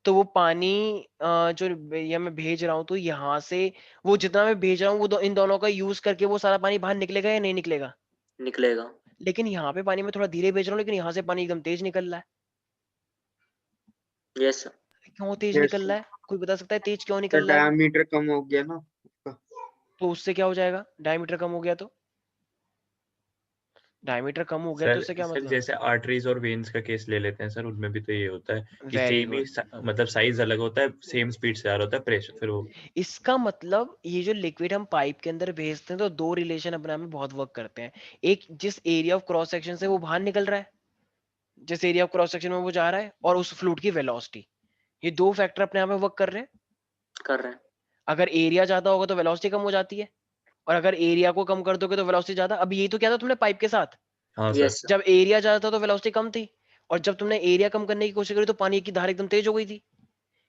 तो वो पानी जो ये मैं भेज रहा हूँ, तो यहाँ से वो जितना मैं भेज रहा हूँ वो इन दोनों का यूज करके वो सारा पानी बाहर निकलेगा या नहीं निकलेगा? निकलेगा। लेकिन यहाँ पे पानी मैं थोड़ा धीरे भेज रहा हूँ, लेकिन यहाँ से पानी एकदम तेज निकल रहा है। Yes sir. क्यों तेज यस निकल रहा है, कोई बता सकता है तेज क्यों सर, निकल रहा है वो? डायमीटर कम हो गया ना उसका। तो उससे क्या हो जाएगा, डायमीटर कम हो गया तो? डायमीटर कम हो गया तो सर उससे क्या सर मतलब? जैसे आर्टरीज और वेन्स का केस ले लेते हैं सर, उनमें भी तो ये होता है कि वेरी सेम ही गुड। मतलब साइज अलग होता है, सेम स्पीड से आ रहा होता है प्रेशर, फिर वो इसका मतलब ये जो लिक्विड हम पाइप के अंदर भेजते हैं, तो दो रिलेशन अपने आप में बहुत वर्क करते हैं। एक, जिस एरिया ऑफ क्रॉस सेक्शन से वो बाहर निकल रहा है, जिस एरिया ऑफ क्रॉस सेक्शन में वो जा रहा है, और उस फ्लूइड की वेलोसिटी, ये दो फैक्टर अपने आप में वर्क कर रहे हैं। कर रहे हैं। अगर एरिया ज्यादा होगा तो वेलोसिटी कम हो जाती है, और अगर एरिया को कम कर दोगे तो वेलोसिटी ज्यादा। अब ये तो क्या था तुमने पाइप के साथ, हाँ सर। Yes sir. जब एरिया ज्यादा था तो वेलोसिटी कम थी, और जब तुमने एरिया कम करने की कोशिश करी तो पानी की धार एकदम तेज हो गई थी।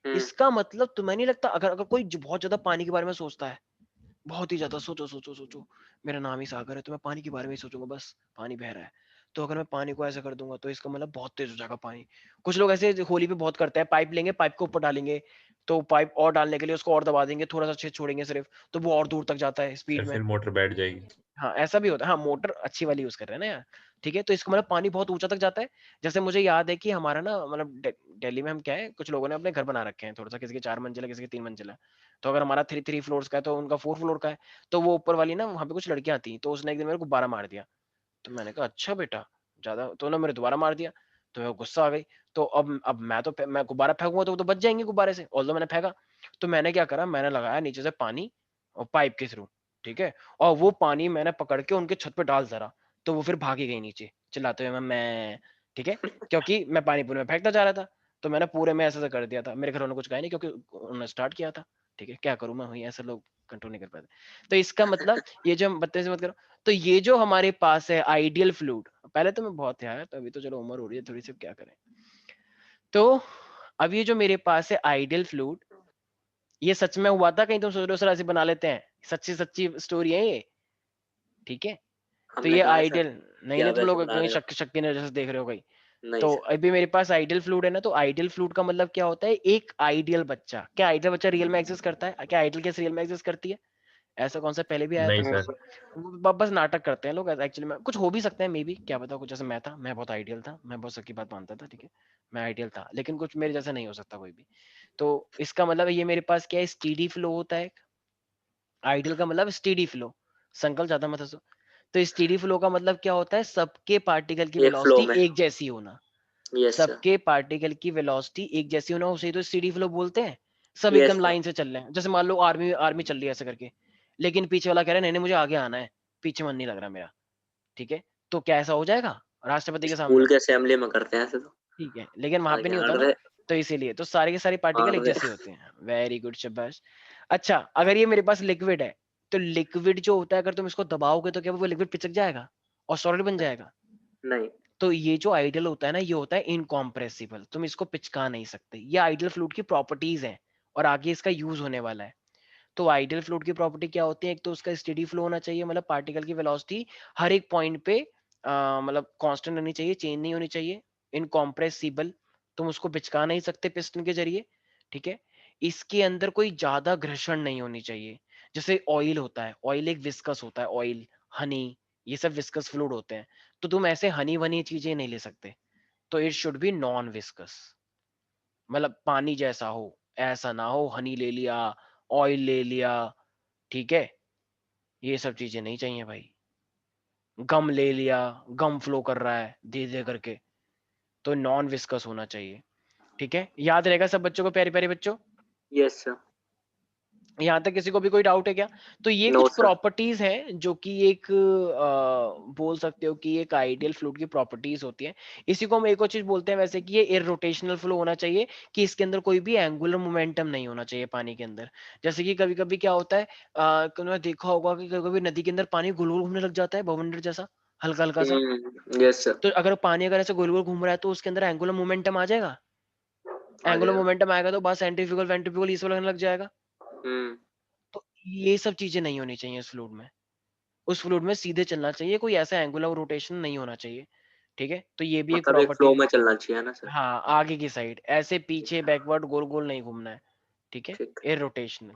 हम्म। इसका मतलब तुम्हें नहीं लगता, अगर अगर कोई बहुत ज्यादा पानी के बारे में सोचता है, बहुत ही ज्यादा सोचो सोचो सोचो, मेरा नाम ही सागर है, तो मैं पानी के बारे में ही सोचूंगा, बस पानी बह रहा है, तो अगर मैं पानी को ऐसा कर दूंगा तो इसका मतलब बहुत तेज हो जाएगा पानी। कुछ लोग ऐसे होली पे बहुत करते हैं, पाइप लेंगे, पाइप के ऊपर डालेंगे, तो पाइप और डालने के लिए उसको और दबा देंगे, थोड़ा सा छेद छोड़ेंगे सिर्फ, तो वो और दूर तक जाता है स्पीड सर में। फिर मोटर बैठ जाएगी। हाँ ऐसा भी होता है, हाँ मोटर अच्छी वाली यूज कर रहे हैं ना यार। ठीक है, तो इसका मतलब पानी बहुत ऊंचा तक जाता है। जैसे मुझे याद है कि हमारा ना मतलब दिल्ली में हम क्या है, कुछ लोगों ने अपने घर बना रखे हैं थोड़ा सा, किसी के 4 मंजिला, किसी के 3 मंजिला। तो अगर हमारा थ्री फ्लोर्स का है तो उनका 4 फ्लोर का है। तो वो ऊपर वाली ना, वहाँ पे कुछ लड़कियां थी, तो उसने एक दिन मेरे को गुब्बारा मार दिया। तो मैंने कहा अच्छा बेटा, ज्यादा तो ना, मेरे दोबारा मार दिया। तो मेरे को गुस्सा आ गई। तो अब मैं गुब्बारा फेंकूंगा तो वो तो बच जाएंगे गुब्बारे से, ऑल्दो मैंने फेंका। तो मैंने क्या करा, मैंने लगाया नीचे से पानी और पाइप के थ्रू, ठीक है, और वो पानी मैंने पकड़ के उनके छत पे डाल जरा, तो वो फिर भागी गई नीचे चिल्लाते हुए मैं, ठीक है, क्योंकि मैं पानी पूरे में फेंकता जा रहा था। तो मैंने पूरे में ऐसा कर दिया था, मेरे घर वालों ने कुछ कहा नहीं क्योंकि उन्होंने स्टार्ट किया था। ठीक है, क्या करूं मैं, हुई ऐसे लोग कंट्रोल नहीं कर पाते। तो इसका मतलब ये जो हम बदतमीजी मत करो। तो ये जो हमारे पास है आइडियल फ्लूइड, पहले तो मैं बहुत यार, तो अभी तो चलो उम्र हो रही है थोड़ी सी, क्या करें। तो अब ये जो मेरे पास है आइडियल फ्लूइड, ये सच में हुआ था, कहीं तुम सोच रहे हो सर ऐसे बना लेते हैं, सच्ची सच्ची स्टोरी है ये, ठीक है। तो हमने ये कहा है सर आइडियल नहीं, कि नहीं आप तुम ऐसे लोग बना कहीं रहे हो। शक शक की नजर से देख रहे हो कहीं। नहीं तो सर। अभी मेरे पास आइडियल फ्लूइड है ना, तो आइडियल फ्लूइड का मतलब क्या होता है, एक आइडियल बच्चा, क्या आइडियल बच्चा रियल में एग्जिस्ट करता है, क्या आइडियल केस रियल में एग्जिस्ट करती है? ऐसा कॉन्सेप्ट पहले भी आया नहीं था? सर। बस नाटक करते हैं लोग एक्चुअली में, कुछ हो भी सकता है मे बी, क्या पता। कुछ जैसे मैं था, मैं बहुत आइडियल था, मैं बहुत सबकी बात मानता था, ठीक है, मैं आइडियल था, लेकिन कुछ मेरे जैसा नहीं हो सकता कोई भी। तो इसका मतलब ये मेरे पास क्या है, स्टीडी फ्लो होता है। आइडियल का मतलब स्टीडी फ्लो, संकल्प ज्यादा मत हंसो। तो स्टीडी फ्लो का मतलब क्या होता है, सबके पार्टिकल की एक फ्लो वेलोसिटी में। एक जैसी होना। Yes sir. सबके पार्टिकल की वेलोसिटी एक जैसी होना, उसे तो स्टीडी फ्लो बोलते हैं। सब यस एकदम सर। लाइन से चल रहे हैं, जैसे मान लो आर्मी आर्मी चल रही है ऐसे करके, लेकिन पीछे वाला कह रहा है नहीं नहीं मुझे आगे आना है, पीछे मन नहीं लग रहा मेरा, ठीक है, तो क्या ऐसा हो जाएगा राष्ट्रपति के स्कूल सामने? के असेंबली में करते हैं ऐसे तो। ठीक है, लेकिन वहां पे आगे नहीं होता आड़ ना। दे। तो इसीलिए तो सारे के सारे पार्टिकल आड़ एक दे। जैसे होते हैं। वेरी गुड, शाबाश। अच्छा, अगर ये मेरे पास लिक्विड है, तो लिक्विड जो होता है अगर तुम इसको दबाओगे तो क्या वो लिक्विड पिचक जाएगा और सॉलिड बन जाएगा? नहीं। तो ये जो आइडियल होता है ना, ये होता है इनकॉम्प्रेसिबल, तुम इसको पिचका नहीं सकते। ये आइडियल फ्लूइड की प्रॉपर्टीज हैं और आगे इसका यूज होने वाला है। तो आइडियल फ्लूइड की प्रॉपर्टी क्या होती है, एक तो उसका स्टेडी फ्लो होना चाहिए, मतलब पार्टिकल की वेलोसिटी हर एक पॉइंट पे मतलब कांस्टेंट रहनी चाहिए, चेंज नहीं होनी चाहिए। इनकॉम्प्रेसिबल, तुम उसको पिचका नहीं सकते पिस्टन के जरिए, ठीक है। इसके अंदर कोई ज्यादा घर्षण नहीं होनी चाहिए। जैसे ऑयल होता है, ऑयल एक विस्कस होता है, ऑयल, हनी, ये सब विस्कस फ्लूइड होते हैं। तो तुम ऐसे हनी वनी चीजें नहीं ले सकते। तो it should be non viscous, मतलब पानी जैसा हो, ऐसा ना हो हनी ले लिया, ऑयल ले लिया, ठीक है, ये सब चीजें नहीं चाहिए भाई। गम ले लिया, गम फ्लो कर रहा है धीरे धीरे करके, तो नॉन विस्कस होना चाहिए, ठीक है। याद रहेगा सब बच्चों को, प्यारे प्यारे बच्चों? Yes sir. यहाँ तक किसी को भी कोई डाउट है क्या? तो ये नो कुछ सर। प्रॉपर्टीज हैं जो कि एक बोल सकते हो कि एक आइडियल फ्लूइड की प्रॉपर्टीज होती हैं। इसी को हम एक और चीज बोलते हैं वैसे, कि ये इररोटेशनल फ्लो होना चाहिए, कि इसके अंदर कोई भी एंगुलर मोमेंटम नहीं होना चाहिए पानी के अंदर। जैसे कि कभी कभी क्या होता है, तुमने देखा होगा कि कभी कभी नदी के अंदर पानी गोल गोल घूमने लग जाता है, बवंडर जैसा, हल्का हल्का सा। Yes sir. तो अगर पानी अगर ऐसे गोल गोल घूम रहा है तो उसके अंदर एंगुलर मोमेंटम आ जाएगा। आ एंगुलर जाएगा। मोमेंटम आएगा तो बस सेंट्रीफ्यूगल वेंट्रीफ्यूगल ये सब लगने लग जाएगा। हम्म। तो ये सब चीजें नहीं होनी चाहिए उस फ्लूइड में। उस फ्लूइड में सीधे चलना चाहिए, कोई ऐसा एंगुलर रोटेशन नहीं होना चाहिए, ठीक है। तो ये भी एक मतलब एक प्रॉपर्टी फ्लो है। में चलना चाहिए ना सर। हाँ, आगे की साइड ऐसे पीछे बैकवर्ड गोल गोल नहीं घूमना है, ठीक है, ठीक। इररोटेशनल।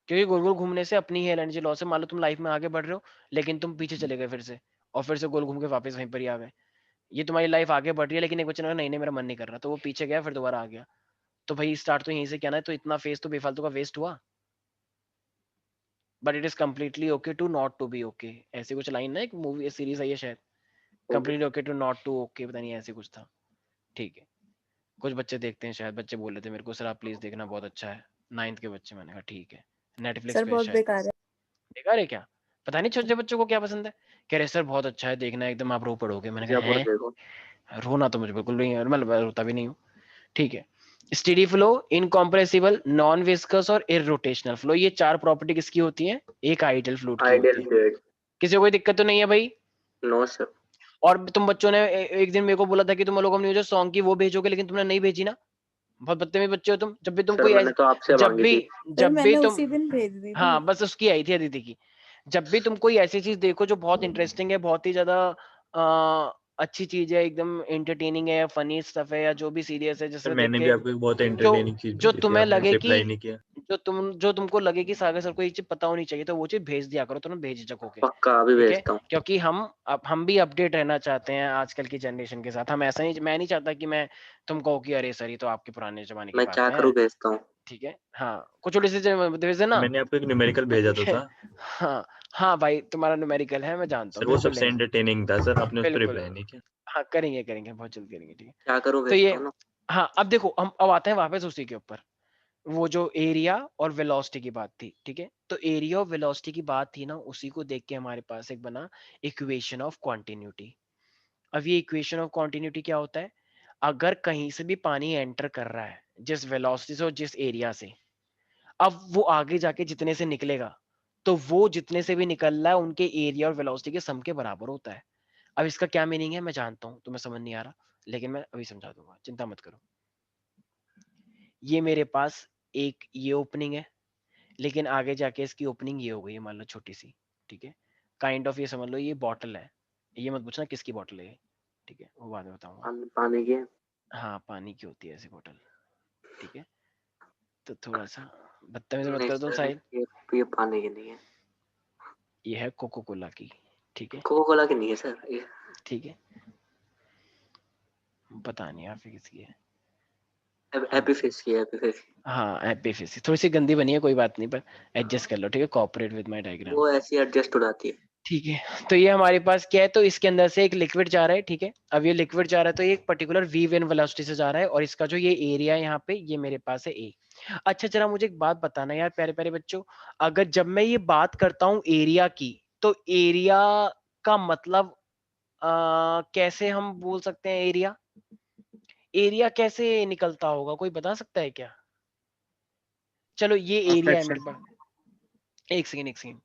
क्योंकि गोल गोल घूमने से अपनी ही एनर्जी लॉस है। मान लो तुम लाइफ में आगे बढ़ रहे हो, लेकिन तुम पीछे चले गए फिर से, और फिर से गोल घूम के वापस वहीं पर ही आ गए। ये तुम्हारी लाइफ आगे बढ़ रही है, लेकिन एक बच्चे ने कहा नहीं नहीं मेरा मन नहीं कर रहा, तो वो पीछे गया फिर दोबारा आ गया। तो भाई स्टार्ट तो यहीं से किया ना, तो इतना फेस तो बेफालतू का वेस्ट हुआ। But it is completely okay to not to be okay, ऐसी कुछ लाइन ना, एक मूवी सीरीज आई है शायद, okay. Completely okay to not to okay, पता नहीं ऐसे कुछ था, ठीक है। कुछ बच्चे देखते हैं शायद, बच्चे बोल रहे थे मेरे को सर आप प्लीज देखना बहुत अच्छा है, 9th के बच्चे। मैंने कहा ठीक है, नेटफ्लिक्स सर पे है बहुत शायद। बेकार है। बेकार है क्या? पता नहीं छोटे बच्चों को क्या पसंद है। कह रहे सर बहुत अच्छा है, देखना एकदम आप रो पड़ोगे। मैंने कहा जबर है, देखो। रोना तो मुझे बिल्कुल नहीं है, मतलब रोता भी नहीं हूँ, ठीक है। Steady flow, incompressible, non viscous और इररोटेशनल फ्लो, ये चार प्रॉपर्टी किसकी होती है, एक आइडियल फ्लूइड की होती आइडियल है। फ्लूइड। किसी को कोई दिक्कत तो नहीं है भाई? No sir. और तुम बच्चों ने एक दिन मेरे को बोला था कि तुम लोग अपनी जो सॉन्ग की वो भेजोगे, लेकिन तुमने नहीं भेजी ना। बहुत बदतमीज बच्चे हो तुम। जब भी तुम सर कोई मैंने तो आपसे जब मांगी भी थी। सर जब भी मैंने तुम, उसी दिन भेज दी थी। हाँ बस उसकी आई थी अदिति की। जब भी तुम कोई ऐसी चीज देखो जो बहुत इंटरेस्टिंग है, बहुत ही ज्यादा अच्छी चीज है, एकदम एंटरटेनिंग है या फनी स्टफ है या जो भी सीरियस है, सर जिससे देख मैंने भी के आपको एक बहुत जो एंटरटेनिंग चीज जो भेजी थी, तुम्हें आपने लगे कि रिप्लाई नहीं किया। जो तुमको लगे कि सागर सर को ये चीज पता होनी चाहिए, तो वो चीज भेज दिया करो, तुम भेज होके, पक्का अभी ठीक है। भेजता हूँ। क्योंकि हम भी अपडेट रहना चाहते हैं आजकल की जनरेशन के साथ। हम ऐसा नहीं, मैं नहीं चाहता कि मैं तुम कहो कि अरे सर ये तो आपके पुराने जमाने की मैं क्या बातें करूँ, हैं, भेजता हूँ। ठीक है। हाँ, कुछ उल्टी सी भेज देना, मैंने आपको एक न्यूमेरिकल भेजा तो ठीक है। था हाँ हाँ भाई, तुम्हारा न्यूमेरिकल है, मैं जानता हूँ, सर, वो बिल्कुल सबसे लेंगे, एंटरटेनिंग था सर, आपने उस पर बिल्कुल। रिप्लाई नहीं किया। हाँ करेंगे करेंगे, बहुत जल्द करेंगे, ठीक है। क्या करूँ, तो भेजता ये, हूँ ना। हाँ अब देखो हम अब आते हैं वापस उसी के ऊपर, वो जो एरिया और वेलोसिटी की बात थी, ठीक है। तो एरिया और वेलोसिटी की बात थी ना, उसी को देख के हमारे पास एक बना इक्वेशन ऑफ कॉन्टिन्यूटी। अब ये इक्वेशन ऑफ कॉन्टिन्यूटी क्या होता है, अगर कहीं से भी पानी एंटर कर रहा है जिस वेलोसिटी से और जिस एरिया से, अब वो आगे जाके जितने से निकलेगा, तो वो जितने से भी निकल रहा है उनके एरिया और वेलोसिटी के सम के बराबर होता है। अब इसका क्या मीनिंग है मैं जानता हूं तुम्हें समझ नहीं आ रहा, लेकिन मैं अभी समझा दूंगा, चिंता मत करो। ये मेरे पास एक ये ओपनिंग है, लेकिन आगे जाके इसकी ओपनिंग ये हो गई है, मान लो छोटी सी, ठीक है। काइंड ऑफ ये समझ लो ये बॉटल है, ये मत पूछना किसकी बॉटल है ये, ठीक है, वो बाद में बताऊंगा। पानी की। हाँ पानी की होती है ऐसी बॉटल, ठीक है। तो थोड़ा सा बदतमीजी मत नहीं कर दो सर, साहिल। ये पानी की नहीं है, ये है कोको कोला की, ठीक है कोको कोला की नहीं है सर ये। ठीक है, पता नहीं यार फिर किसकी है। हाँ एपीफिस की है, एपीफिस। हाँ एपिफिस थोड़ी सी गंदी बनी है, कोई बात नहीं, पर एडजस्ट कर लो, ठीक है, कोऑपरेट विद माय डायग्राम। वो ऐसी एडजस्ट हो जाती है। ठीक है, तो ये हमारे पास क्या है, तो इसके अंदर से एक लिक्विड जा रहा है, ठीक है। अब ये लिक्विड जा रहा है तो ये एक पर्टिकुलर v1 वेलोसिटी से जा रहा है, और इसका जो ये एरिया है यहाँ पे, ये मेरे पास है a। अच्छा जरा मुझे एक बात बताना यार प्यारे प्यारे बच्चों, अगर जब मैं ये बात करता हूँ एरिया की, तो एरिया का मतलब कैसे हम बोल सकते हैं एरिया, एरिया कैसे निकलता होगा, कोई बता सकता है क्या? चलो ये एरिया है मेरे पास, एक सेकेंड एक सेकेंड,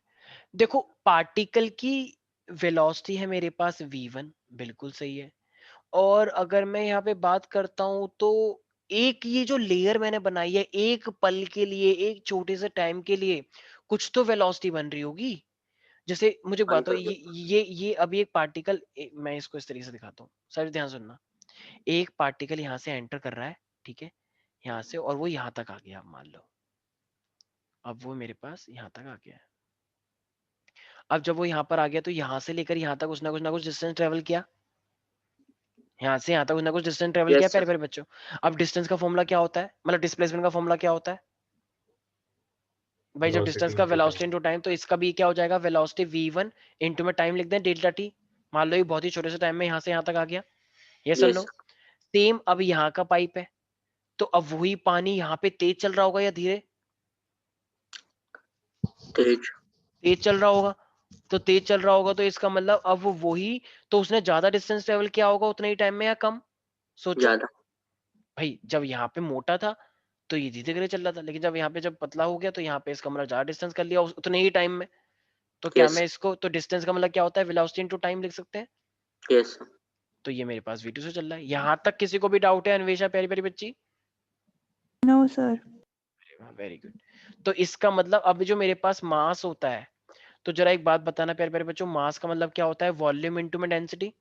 देखो पार्टिकल की वेलोसिटी है मेरे पास v1, बिल्कुल सही है। और अगर मैं यहाँ पे बात करता हूं तो एक ये जो लेयर मैंने बनाई है, एक पल के लिए, एक छोटे से टाइम के लिए कुछ तो वेलोसिटी बन रही होगी। जैसे मुझे बात हो, ये अभी एक पार्टिकल, मैं इसको इस तरीके से दिखाता हूँ, सर ध्यान सुनना। एक पार्टिकल यहाँ से एंटर कर रहा है, ठीक है, यहाँ से, और वो यहाँ तक आ गया, मान लो अब वो मेरे पास यहाँ तक आ गया है। अब जब वो यहाँ पर आ गया तो यहाँ से लेकर यहाँ तक कुछ ना कुछ डिस्टेंस ट्रेवल किया, यहाँ से यहाँ तक कुछ ना कुछ डिस्टेंस ट्रेवल किया प्यारे प्यारे बच्चों। अब डिस्टेंस का फॉर्मूला क्या होता है, मतलब डिस्प्लेसमेंट का फॉर्मूला क्या होता है भाई, जब डिस्टेंस का वेलोसिटी इनटू टाइम, तो इसका भी क्या हो जाएगा, वेलोसिटी v1 इनटू में टाइम लिख दें डेल्टा t। मान लो ये बहुत ही छोटे से टाइम में यहाँ से यहाँ तक आ गया, ये सुन लो। सेम अब यहाँ का पाइप है, तो अब वही पानी यहाँ पे तेज चल रहा होगा या धीरे? तेज चल रहा होगा, तो तेज चल रहा होगा तो इसका मतलब अब वो वही, तो उसने ज्यादा डिस्टेंस ट्रेवल किया होगा उतने ही टाइम में या कम? सोचो ज्यादा। भाई, जब यहाँ पे मोटा था तो ये धीरे धीरे चल रहा था, लेकिन जब यहाँ पे जब पतला हो गया तो यहाँ पे इसका मतलब ज्यादा डिस्टेंस कर लिया उतने ही टाइम में। तो क्या मैं इसको, तो डिस्टेंस का मतलब क्या होता है, वेलोसिटी इनटू टाइम लिख सकते हैं। यस। तो ये मेरे पास v2 से चल रहा है। यहाँ तक किसी को भी डाउट है अन्वेषा प्यारी प्यारी बच्ची? No sir. Very good. तो इसका मतलब अब जो मेरे पास मास होता है, तो जरा एक बात बताना प्यारे प्यारे बच्चों, मास का मतलब क्या होता है, वॉल्यूम इनटू में डेंसिटी।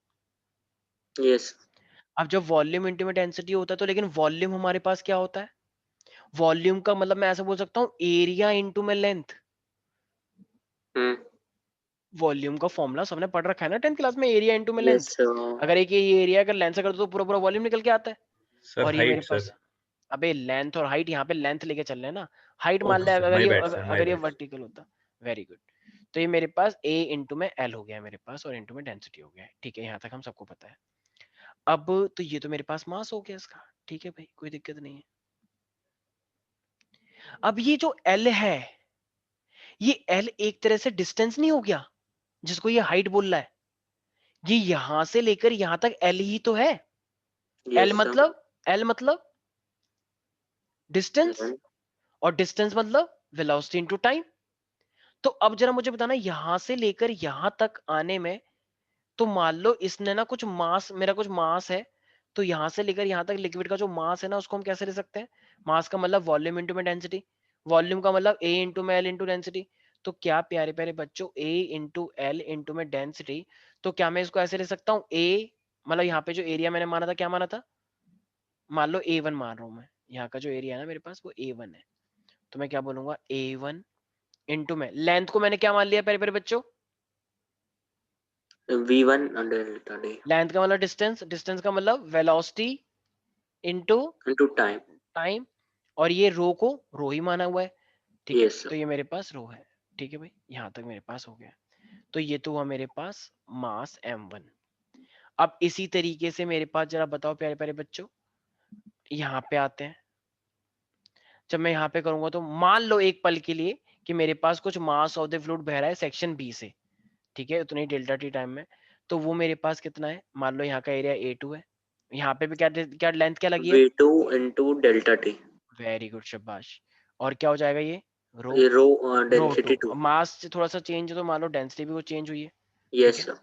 यस। अब जब वॉल्यूम इनटू में डेंसिटी होता है तो लेकिन वॉल्यूम हमारे पास क्या होता है, वॉल्यूम का मतलब मैं ऐसा बोल सकता हूँ एरिया इनटू में लेंथ। वॉल्यूम का फॉर्मूला सबने पढ़ रखा है ना 10th क्लास में, एरिया इनटू में लेंथ। अगर एक ये एरिया अगर लेंथ से कर दो तो पूरा पूरा वॉल्यूम निकल के आता है। सर और ये मेरे हाइट पास, सर। अबे लेंथ और हाइट, यहाँ पे लेंथ लेके चल रहे हैं ना, हाइट मान ओके ले सर, अगर माय ये बैड सर, माय अगर ये बैड। वर्टिकल होता। Very good. तो ये मेरे पास a इंटू में l हो गया है मेरे पास, और इंटू में डेंसिटी हो गया है, ठीक है, यहाँ तक हम सबको पता है। अब तो ये तो मेरे पास मास हो गया इसका, ठीक है भाई, कोई दिक्कत नहीं है। अब ये जो l है, ये l एक तरह से डिस्टेंस नहीं हो गया जिसको ये हाइट बोल रहा है, ये यहां से लेकर यहां तक l ही तो है। l मतलब डिस्टेंस, और डिस्टेंस मतलब वेलोसिटी इनटू टाइम। तो अब जरा मुझे बताना, यहां से लेकर यहां तक आने में, तो मान लो इसने ना कुछ मास, मेरा कुछ मास है, तो यहां से लेकर यहां तक लिक्विड का जो मास है ना, उसको हम कैसे ले सकते हैं, मास का मतलब वॉल्यूम इनटू में डेंसिटी, वॉल्यूम का मतलब a इंटू में l इंटू डेंसिटी। तो क्या प्यारे प्यारे बच्चों, a इंटू एल इंटू में डेंसिटी, तो क्या मैं इसको ऐसे ले सकता हूँ, a मतलब यहाँ पे जो एरिया मैंने माना था, क्या माना था, मान लो a1 मान रहा हूं मैं, यहाँ का जो एरिया है ना मेरे पास वो a1 है, तो मैं क्या बोलूंगा a1 इंटू में लेंथ को मैंने क्या मान लिया प्यारे प्यारे बच्चों, v1 डेल्टा टी लेंथ का मतलब डिस्टेंस, डिस्टेंस का मतलब velocity into into time. Time, और ये रो को रो ही माना हुआ है, ठीक है, यस। तो ये मेरे पास रो है, ठीक है भाई, यहाँ तक मेरे पास हो गया। तो ये तो हुआ मेरे पास मास m1। अब इसी तरीके से मेरे पास, जरा बताओ प्यारे प्यारे बच्चों, यहाँ पे आते हैं, जब मैं यहाँ पे करूंगा तो मान लो एक पल के लिए कि मेरे पास कुछ मास ऑफ द फ्लूइड बह रहा है सेक्शन बी से, ठीक है, उतनी डेल्टा टी टाइम में, तो वो मेरे पास कितना है, मान लो यहाँ का एरिया a2 है, यहाँ पे भी क्या क्या लेंथ क्या लगी है, v2 into delta T. Very good शाबाश। और क्या हो जाएगा ये रो, ये रो रो डेंसिटी 2, 2। मास से थोड़ा सा चेंज है तो मान लो डेंसिटी भी वो चेंज हुई है, ठीक यस है।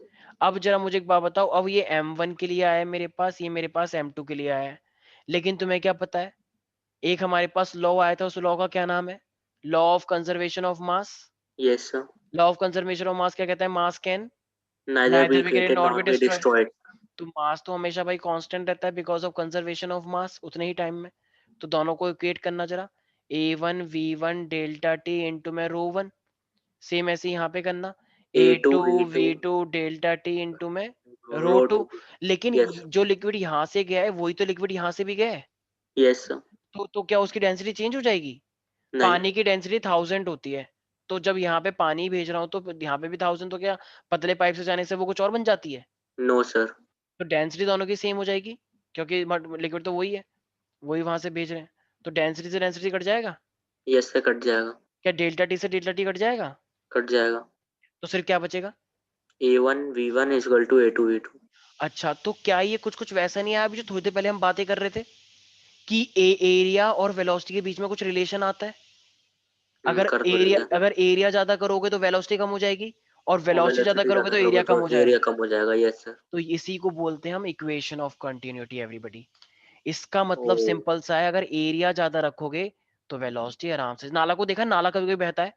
अब जरा मुझे एक बात बताओ, अब ये m1 के लिए आया है मेरे पास, ये मेरे पास m2 के लिए आया है, लेकिन तुम्हें क्या पता है, एक हमारे पास लॉ आया था, उस लॉ का क्या नाम है, law of conservation of mass. Yes sir. Law of conservation of mass क्या कहता है, मास can neither be neither be created created nor be nor be destroyed. Destroyed. तो मास तो हमेशा भाई कांस्टेंट रहता है because of conservation of mass, उतने ही टाइम में, तो दोनों को इक्वेट करना जरा, A1 V1 delta T into में रो वन, सेम ऐसे यहाँ पे करना A2 A2 V2 V2 delta T into में रो रो टू। 2 लेकिन यस जो लिक्विड यहाँ से गया है वही तो लिक्विड यहाँ से भी गया है, यस सर तो क्या उसकी डेंसिटी चेंज हो जाएगी? नहीं पानी की डेंसिटी 1000 होती है, तो जब यहाँ पे पानी भेज रहा हूँ तो यहाँ पे भी 1000, तो क्या पतले पाइप से जाने से वो कुछ और बन जाती है? नो सर तो डेंसिटी दोनों की सेम हो जाएगी, क्योंकि लिक्विड तो वही है, वही वहां से भेज रहे हैं, तो डेंसिटी से डेंसिटी कट जाएगा। यस से कट जाएगा क्या डेल्टा टी से डेल्टा टी कट जाएगा? कट जाएगा तो सिर्फ क्या बचेगा? A1 V1 is equal to A2 V2 अच्छा, तो क्या ये कुछ कुछ वैसा नहीं है अभी जो थोड़ी देर पहले हम बातें कर रहे थे कि एरिया और वेलोसिटी के बीच में कुछ रिलेशन आता है? कर तो रही है अगर एरिया ज्यादा करोगे तो वेलोसिटी कम हो जाएगी, और और वेलोसिटी ज्यादा वेलोसिटी करोगे ज्यादा तो करोगे एरिया कम तो हो एरिया जाएगा। कम हो जाएगा यस सर तो इसी को बोलते हैं हम इक्वेशन ऑफ कंटिन्यूटी एवरीबॉडी। इसका ओ मतलब सिंपल सा है, अगर एरिया ज्यादा रखोगे तो वेलोसिटी आराम से, नाला को देखा, नाला कभी कभी बहता है,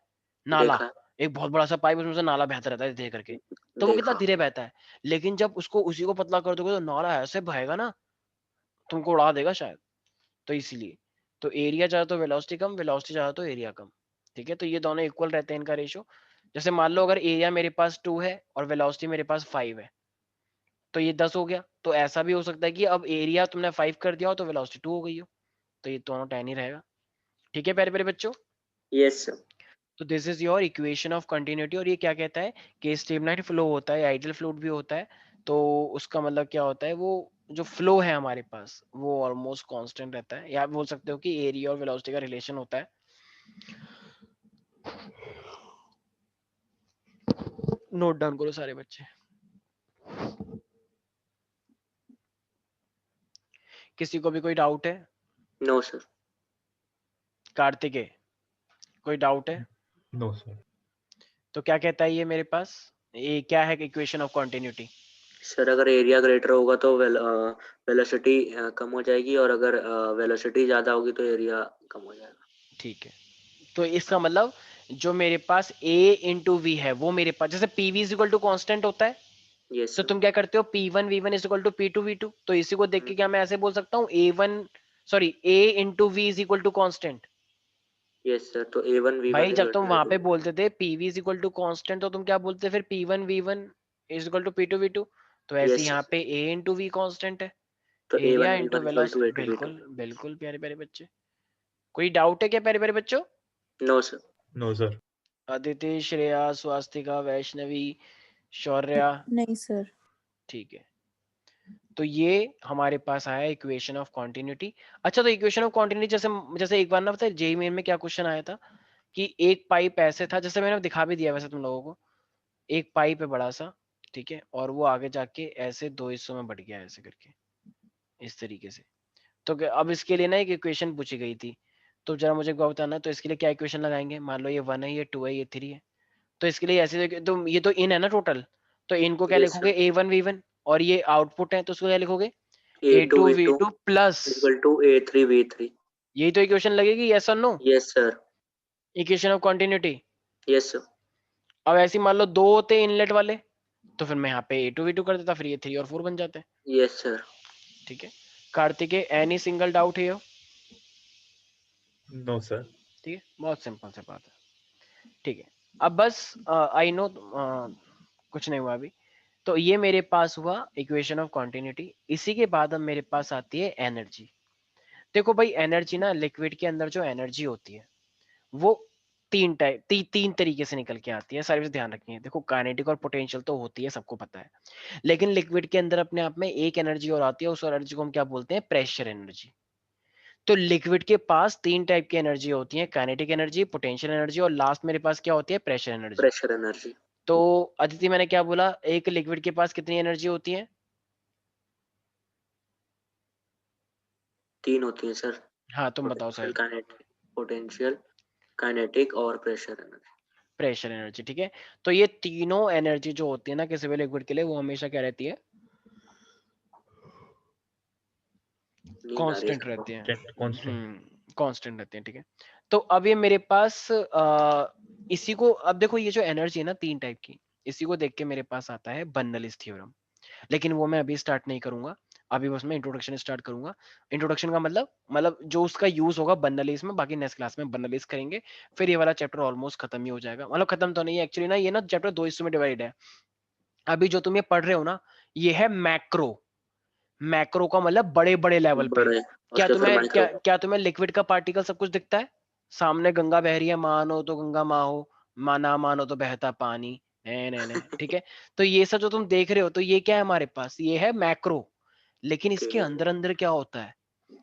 नाला देखा एक बहुत बड़ा सा पाइप, उसमें से नाला बहता रहता है धीरे करके, तो वो कितना देखा धीरे बहता है, लेकिन जब उसको उसी को पतला कर दोगे तो नाला ऐसे बहेगा ना, तुमको उड़ा देगा शायद। तो इसलिए तो एरिया ज्यादा तो वेलोसिटी कम, वेलोसिटी ज्यादा तो एरिया कम। ठीक है, तो ये दोनों इक्वल रहते हैं इनका रेशियो। जैसे मान लो अगर एरिया मेरे पास 2 है और वेलोसिटी मेरे पास 5 है, तो ये 10 हो गया। तो ऐसा भी हो सकता है कि अब एरिया तुमने 5 कर दिया हो तो वेलोसिटी 2 हो गई हो, तो ये दोनों 10 ही रहेगा। ठीक है प्यारे प्यारे बच्चों, यस सर तो this is your equation of continuity. और ये क्या कहता है कि स्ट्रीमलाइन फ्लो होता है, आइडियल फ्लूइड भी होता है, तो उसका मतलब क्या होता है, वो जो फ्लो है हमारे पास वो ऑलमोस्ट कांस्टेंट रहता है, या आप बोल सकते हो कि एरिया और वेलोसिटी का रिलेशन होता है। नोट डाउन करो सारे बच्चे। किसी को भी कोई डाउट है? नो सर कार्तिकेय, कोई डाउट है? No sir. तो क्या कहता है ये मेरे पास, ये क्या है इक्वेशन ऑफ कंटिन्यूटी? सर अगर एरिया ग्रेटर होगा तो वेलोसिटी कम हो जाएगी और अगर वेलोसिटी ज्यादा होगी तो एरिया कम हो जाएगा ठीक है, तो इसका मतलब जो मेरे पास a इंटू वी है वो मेरे पास, जैसे P V is equal to constant होता है, यस तो सर तुम क्या करते हो P1 V1 is equal to P2 V2, तो इसी को देख के क्या मैं ऐसे बोल सकता हूँ A into V is equal to constant. Yes sir तो A1 V1 भाई इज जब तुम इक्वल वहां टू पे बोलते थे PV is equal to constant, तो तुम क्या बोलते फिर P1 V1 is equal to P2 V2, तो ऐसे यस यहाँ पे A इंटू वी कॉन्स्टेंट है, तो area A1 into V1 equal to velocity. A2 V2 बिल्कुल बिल्कुल प्यारे प्यारे बच्चे, कोई डाउट है क्या प्यारे प्यारे बच्चों? No sir no sir. Aditi, Shreya, Swastika, Vaishnavi, Shaurya, नहीं सर। ठीक है, तो ये हमारे पास आया इक्वेशन ऑफ कॉन्टिन्यूटी। अच्छा, तो इक्वेशन ऑफ कॉन्टिन्यूटी जैसे जैसे एक बार ना पता है जेईई मेन में क्या क्वेश्चन आया था कि एक पाइप ऐसे था, जैसे मैंने दिखा भी दिया वैसे तुम लोगों को, एक पाइप है बड़ा सा, ठीक है, और वो आगे जाके ऐसे दो हिस्सों में बढ़ गया ऐसे करके, इस तरीके से। तो अब इसके लिए ना एक इक्वेशन पूछी गई थी, तो जरा मुझे बताना, तो इसके लिए क्या इक्वेशन लगाएंगे? मान लो ये 1 है, ये 2 है, ये 3 है, तो इसके लिए ऐसे तो ये तो इन है ना टोटल, तो इनको क्या यस लिखोगे? A1 V1, और ये आउटपुट है तो उसको क्या लिखोगे? A2 A2 V2 V2 plus, equal to A3 V3 यही तो इक्वेशन लगेगी, यस और no? Yes sir equation of continuity. Yes sir अब ऐसे मान लो दो होते इनलेट वाले, तो फिर मैं यहाँ पे A2 V2 कर देता, फिर ये 3 और 4 बन जाते हैं। यस सर ठीक है, कार्तिकेय, एनी सिंगल डाउट है? No sir. ठीक है, बहुत सिंपल सी बात है। ठीक है, अब बस आई नो कुछ नहीं हुआ अभी, तो ये मेरे पास हुआ इक्वेशन ऑफ कंटिन्यूटी। इसी के बाद अब मेरे पास आती है एनर्जी। देखो भाई, एनर्जी ना, लिक्विड के अंदर जो एनर्जी होती है वो तीन तरीके से निकल के आती है, सारे ध्यान रखिए। देखो, काइनेटिक और पोटेंशियल तो होती है, सबको पता है, लेकिन लिक्विड के अंदर अपने आप में एक एनर्जी और आती है, उस एनर्जी को हम क्या बोलते हैं? Pressure energy. तो लिक्विड के पास 3 टाइप की एनर्जी होती है, काइनेटिक एनर्जी, पोटेंशियल एनर्जी, और लास्ट मेरे पास क्या होती है? Pressure energy. प्रेशर एनर्जी तो अदिति, मैंने क्या बोला, एक लिक्विड के पास कितनी एनर्जी होती है? 3 होती है सर हाँ, तुम बताओ पोटेंशियल साहिल। पोटेंशियल काइनेटिक और प्रेशर एनर्जी प्रेशर एनर्जी, ठीक है। तो ये तीनों एनर्जी जो होती है ना किसी भी लिक्विड के लिए, वो हमेशा क्या रहती है? नींद आ रही है कांस्टेंट सबको रहती है। कांस्टेंट। कांस्टेंट रहती है, ठीक है। तो अब ये मेरे पास इसी को, अब देखो ये जो एनर्जी है ना 3 टाइप की, इसी को देख के मेरे पास आता है बर्नौलीज थ्योरम, लेकिन वो मैं अभी स्टार्ट नहीं करूंगा, अभी बस मैं इंट्रोडक्शन स्टार्ट करूंगा। इंट्रोडक्शन का मतलब जो उसका यूज होगा बर्नलीज में, बाकी नेक्स्ट क्लास में बर्नलीज करेंगे, फिर ये वाला चैप्टर ऑलमोस्ट खत्म ही हो जाएगा। मतलब खत्म तो नहीं है एक्चुअली ना, ये ना चैप्टर 2 हिस्सों में डिवाइड है। अभी जो तुम ये पढ़ रहे हो ना, ये है मैक्रो। मैक्रो का मतलब बड़े बड़े लेवल पे। बड़े, क्या उसके ऊपर तुम्हें माइक्रो। क्या तुम्हें लिक्विड का पार्टिकल सब कुछ दिखता है? सामने गंगा बह रही है, मानो तो गंगा माँ हो, माना मानो तो बहता पानी है, नहीं ठीक है। तो ये सब जो तुम देख रहे हो, तो ये क्या है हमारे पास, ये है मैक्रो। लेकिन इसके अंदर अंदर क्या होता है,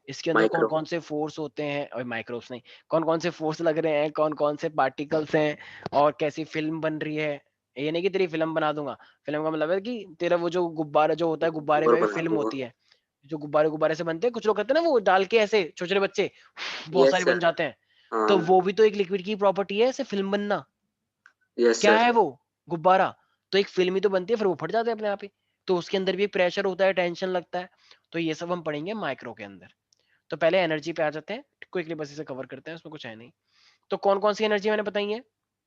इसके अंदर कौन माइक्रो। कौन से फोर्स होते हैं, और माइक्रोब्स नहीं, कौन कौन से फोर्स लग रहे हैं, कौन कौन से पार्टिकल्स हैं, और कैसी फिल्म बन रही है। ये नहीं कि तेरी फिल्म बना दूंगा, फिल्म का मतलब है कि तेरा वो जो गुब्बारा जो होता है, गुब्बारे और में भी बना फिल्म दूंगा। होती है। जो गुब्बारे गुब्बारे से बनते हैं, कुछ लोग कहते हैं ना वो डाल के ऐसे, छोटे छोटे बच्चे बहुत यस सारे बन सर। जाते हैं। तो हाँ। वो भी तो एक लिक्विड की प्रॉपर्टी है, ऐसे फिल्म बनना। यस क्या सर। है वो? गुब्बारा। तो एक फिल्म ही तो बनती है, फिर वो फट जाते हैं अपने आप ही। तो उसके अंदर भी प्रेशर होता है, टेंशन लगता है। तो ये सब हम पढ़ेंगे माइक्रो के अंदर। तो पहले एनर्जी पे आ जाते हैं, क्विकली बस इसे कवर करते हैं, उसमें कुछ है नहीं। तो कौन कौन सी एनर्जी मैंने बताई है?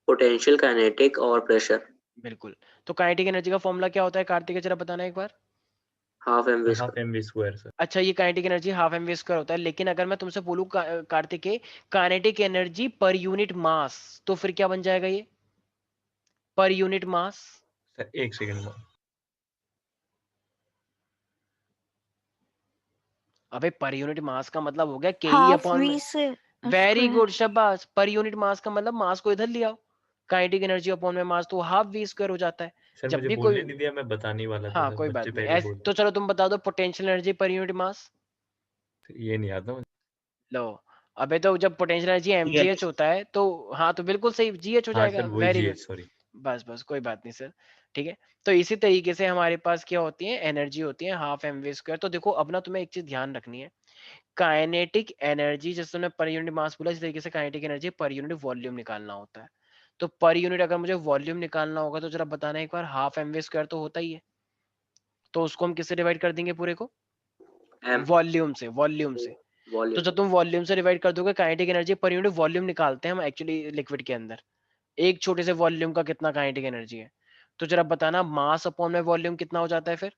पोटेंशियल, काइनेटिक और प्रेशर। बिल्कुल। तो काइनेटिक एनर्जी का फॉर्मूला क्या होता है, कार्तिक जरा बताना एक बार। Half M V half M V square sir. अच्छा, ये kinetic energy half M V square होता है, लेकिन अगर मैं तुमसे बोलूं Kartik kinetic energy per unit mass, तो फिर क्या बन जाएगा ये, पर यूनिट मास? सर एक सेकंड में। अबे पर यूनिट मास का मतलब हो गया के ई हाफ अपॉन वी में। से वेरी स्क्वायर। गुड, शाबाश। पर यूनिट मास का मतलब मास को इधर ले आओ, काइनेटिक एनर्जी अपॉन में मास, तो हाफ वी स्क्वायर हो जाता है। सर जब मुझे भी बोलने कोई, नहीं दिया, मैं बताने ही वाला था हाँ सर, कोई बच्चे बात नहीं, पहले ऐसे बोले। तो चलो तुम बता दो पोटेंशियल एनर्जी पर यूनिट मास। ये नहीं आता मुझे। लो, अबे तो जब पोटेंशियल एनर्जी mgh होता है तो, हाँ तो बिल्कुल सही, gh हो हाँ जाएगा। सर वही वेरी गुड। GH, sorry. बस बस कोई बात नहीं सर। ठीक है। तो इसी तरीके से हमारे पास क्या होती है, एनर्जी होती है हाफ एम वी स्क्वायर। तो देखो अब ना तुम्हें एक चीज ध्यान रखनी है, काइनेटिक एनर्जी जैसे तुमने पर यूनिट मास बोला, इसी तरीके से kinetic energy per unit volume निकालना होता है। तो पर यूनिट अगर मुझे वॉल्यूम निकालना होगा, तो जरा बताना एक बार, हाफ एम वी स्क्वायर तो होता ही है, तो उसको हम किससे डिवाइड कर देंगे पूरे को? एम। वॉल्यूम से, वॉल्यूम से। तो वॉल्यूम। जब तुम वॉल्यूम से डिवाइड कर दोगे, kinetic energy per unit volume निकालते हैं हम एक्चुअली लिक्विड के अंदर, एक छोटे से वॉल्यूम का कितना काइनेटिक एनर्जी है। तो जरा बताना, मास अपॉन में वॉल्यूम कितना हो जाता है फिर?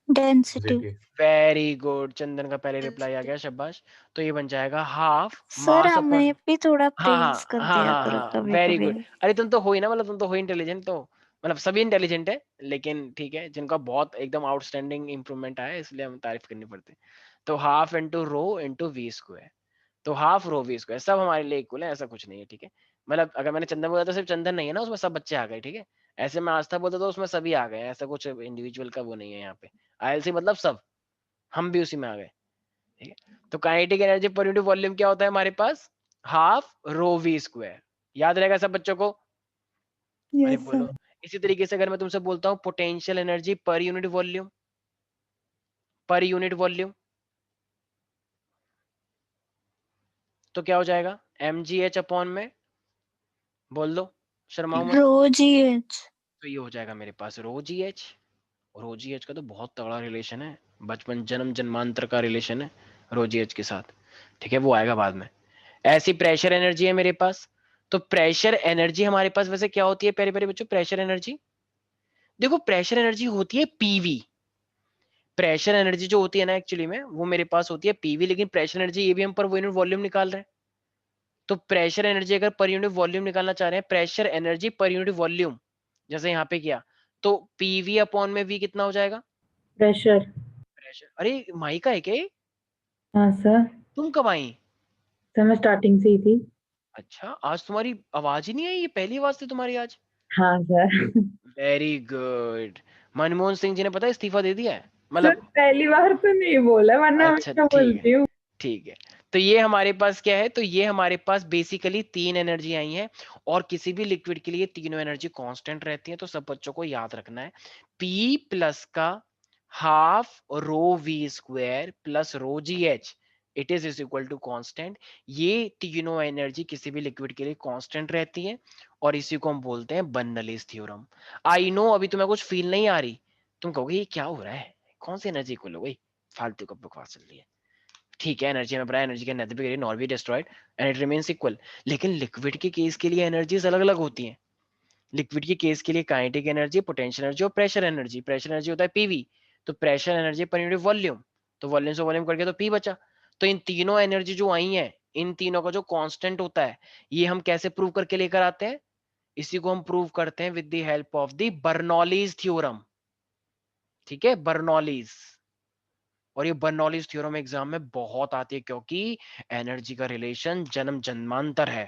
डेंसिटी। वेरी गुड, चंदन का पहले रिप्लाई आ गया, शाबाश। तो ये बन जाएगा हाफ सर मास हमें अपॉन, भी थोड़ा हाँ हाँ प्रेज कर हाँ दिया हाँ करो हाँ, कभी वेरी कभी। गुड। अरे तुम तो हो ही ना, मतलब तुम तो हो इंटेलिजेंट, तो मतलब सभी इंटेलिजेंट है, लेकिन ठीक है, जिनका बहुत एकदम आउटस्टैंडिंग इंप्रूवमेंट आया है, इसलिए हम तारीफ करनी पड़ती है। तो half into rho into V square, तो हाफ रो वी स्क्वायर, सब हमारे लिए इक्वल है, ऐसा कुछ नहीं है। ठीक है। मतलब अगर मैंने चंदन बोला तो सिर्फ चंदन नहीं है ना उसमें, सब बच्चे आ गए। ठीक है। ऐसे मैं आस्था बोलता तो उसमें सभी आ गए, ऐसा कुछ इंडिविजुअल का वो नहीं है यहाँ पे। आईएलसी मतलब सब, हम भी उसी में आ गए। ठीक है। तो kinetic energy per unit volume क्या होता है हमारे पास, हाफ रो वी स्क्वायर। याद रहेगा सब बच्चों को? अरे यस बोलो। सर। इसी तरीके से अगर मैं तुमसे बोलता हूँ potential energy per unit volume, per unit volume, तो क्या हो जाएगा, एम जी एच अपॉन में, बोल दो, शर्माओ मत। रो जी एच। तो ये हो जाएगा मेरे पास रो जी एच। रो जी एच का तो बहुत तगड़ा रिलेशन है, बचपन जन्म जन्मांतर का रिलेशन है रो जी एच के साथ। ठीक है, वो आएगा बाद में। ऐसी प्रेशर एनर्जी है मेरे पास। तो प्रेशर एनर्जी हमारे पास वैसे क्या होती है प्यारे प्यारे बच्चों, प्रेशर एनर्जी, देखो प्रेशर एनर्जी होती है पीवी। प्रेशर एनर्जी जो होती है ना एक्चुअली में, वो मेरे पास होती है पीवी, लेकिन प्रेशर एनर्जी ये भी हम पर यूनिट वॉल्यूम निकाल रहे हैं। तो प्रेशर एनर्जी अगर पर यूनिट वॉल्यूम निकालना चाह रहे हैं, pressure energy per unit volume, जैसे यहाँ पे किया, तो पीवी अपॉन में वी कितना हो जाएगा? प्रेशर। प्रेशर। अरे माई का है क्या ये? हाँ सर। तुम कब आई? सर मैं स्टार्टिंग से ही थी। अच्छा, आज तुम्हारी आवाज ही नहीं आई, ये पहली आवाज थी तुम्हारी आज। हाँ sir. Very good. Manmohan Singh ji ने पता है इस्तीफा दे दिया है, सर मतलब। पहली बार तो नहीं बोला, वरना अच्छा हमेशा ठीक है, बोलती हूँ। ठीक है। तो ये हमारे पास क्या है, तो ये हमारे पास बेसिकली तीन एनर्जी आई हैं, और किसी भी लिक्विड के लिए तीनों एनर्जी कांस्टेंट रहती है। तो सब बच्चों को याद रखना है, P प्लस का half rho V square plus rho G H, it is equal to constant. ये तीनों एनर्जी किसी भी लिक्विड के लिए कांस्टेंट रहती है, और इसी को हम बोलते हैं बर्नौलीज थ्योरम। आई नो अभी तुम्हें कुछ फील नहीं आ रही, तुम कहोगे ये क्या हो रहा है, कौन सी एनर्जी इक्वल हो गई, फालतू का बकवास चल रही है। ठीक है, एनर्जी में बड़ा, एनर्जी के nether be nor be destroyed and it remains equal. लेकिन लिक्विड के केस के लिए एनर्जीज अलग अलग होती हैं। लिक्विड के केस के लिए काइनेटिक एनर्जी, पोटेंशियल एनर्जी और प्रेशर एनर्जी। प्रेशर एनर्जी होता है पीवी, तो pressure, energy per unit volume, तो वॉल्यूम से वॉल्यूम करके तो P बचा। तो इन तीनों एनर्जी जो आई है, इन तीनों का जो कांस्टेंट होता है, ये हम कैसे प्रूव करके लेकर आते हैं? इसी को हम प्रूव करते हैं with the help of the Bernoulli's theorem. ठीक है, बर्नौलीज। और ये बर्नौलीज थ्योरम एग्जाम में बहुत आती है, क्योंकि एनर्जी का रिलेशन जन्म जन्मांतर है।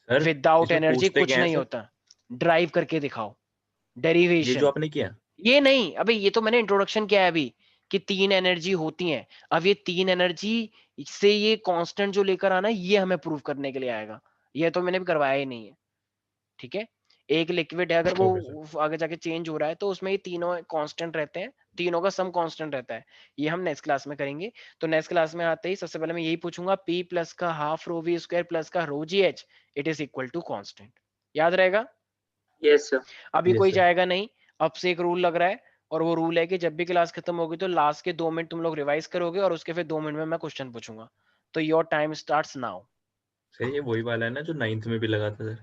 सर विदाउट इसमें एनर्जी पूछते कुछ क्या है नहीं सर? होता। ड्राइव करके दिखाओ, ये डेरिवेशन। जो आपने किया, ये नहीं, अभी ये तो मैंने इंट्रोडक्शन किया है अभी, कि 3 एनर्जी होती हैं। अब ये 3 एनर्जी से ये कांस्टेंट जो लेकर आना है, ये हमें प्रूव करने के लिए आएगा। ये तो मैंने भी करवाया ही नहीं है। ठीक है, एक लिक्विड है, अगर ओके सर। वो आगे जाके चेंज हो रहा है, तो उसमें ये तीनों कांस्टेंट रहते हैं, तीनों का सम कांस्टेंट रहता है। ये हम नेक्स्ट क्लास में करेंगे। तो नेक्स्ट क्लास में आते ही सबसे पहले मैं यही पूछूंगा, P प्लस का half rho V square plus का rho G H, it is equal to constant. याद रहेगा? Yes sir. अभी यस कोई सर। जाएगा नहीं। अब से एक रूल लग रहा है, और वो रूल है कि जब भी क्लास खत्म होगी तो लास्ट के 2 मिनट तुम लोग रिवाइज करोगे, और उसके फिर 2 मिनट में मैं क्वेश्चन पूछूंगा। तो your time starts now. Sir ये वही वाला है ना जो 9th में भी लगा था सर?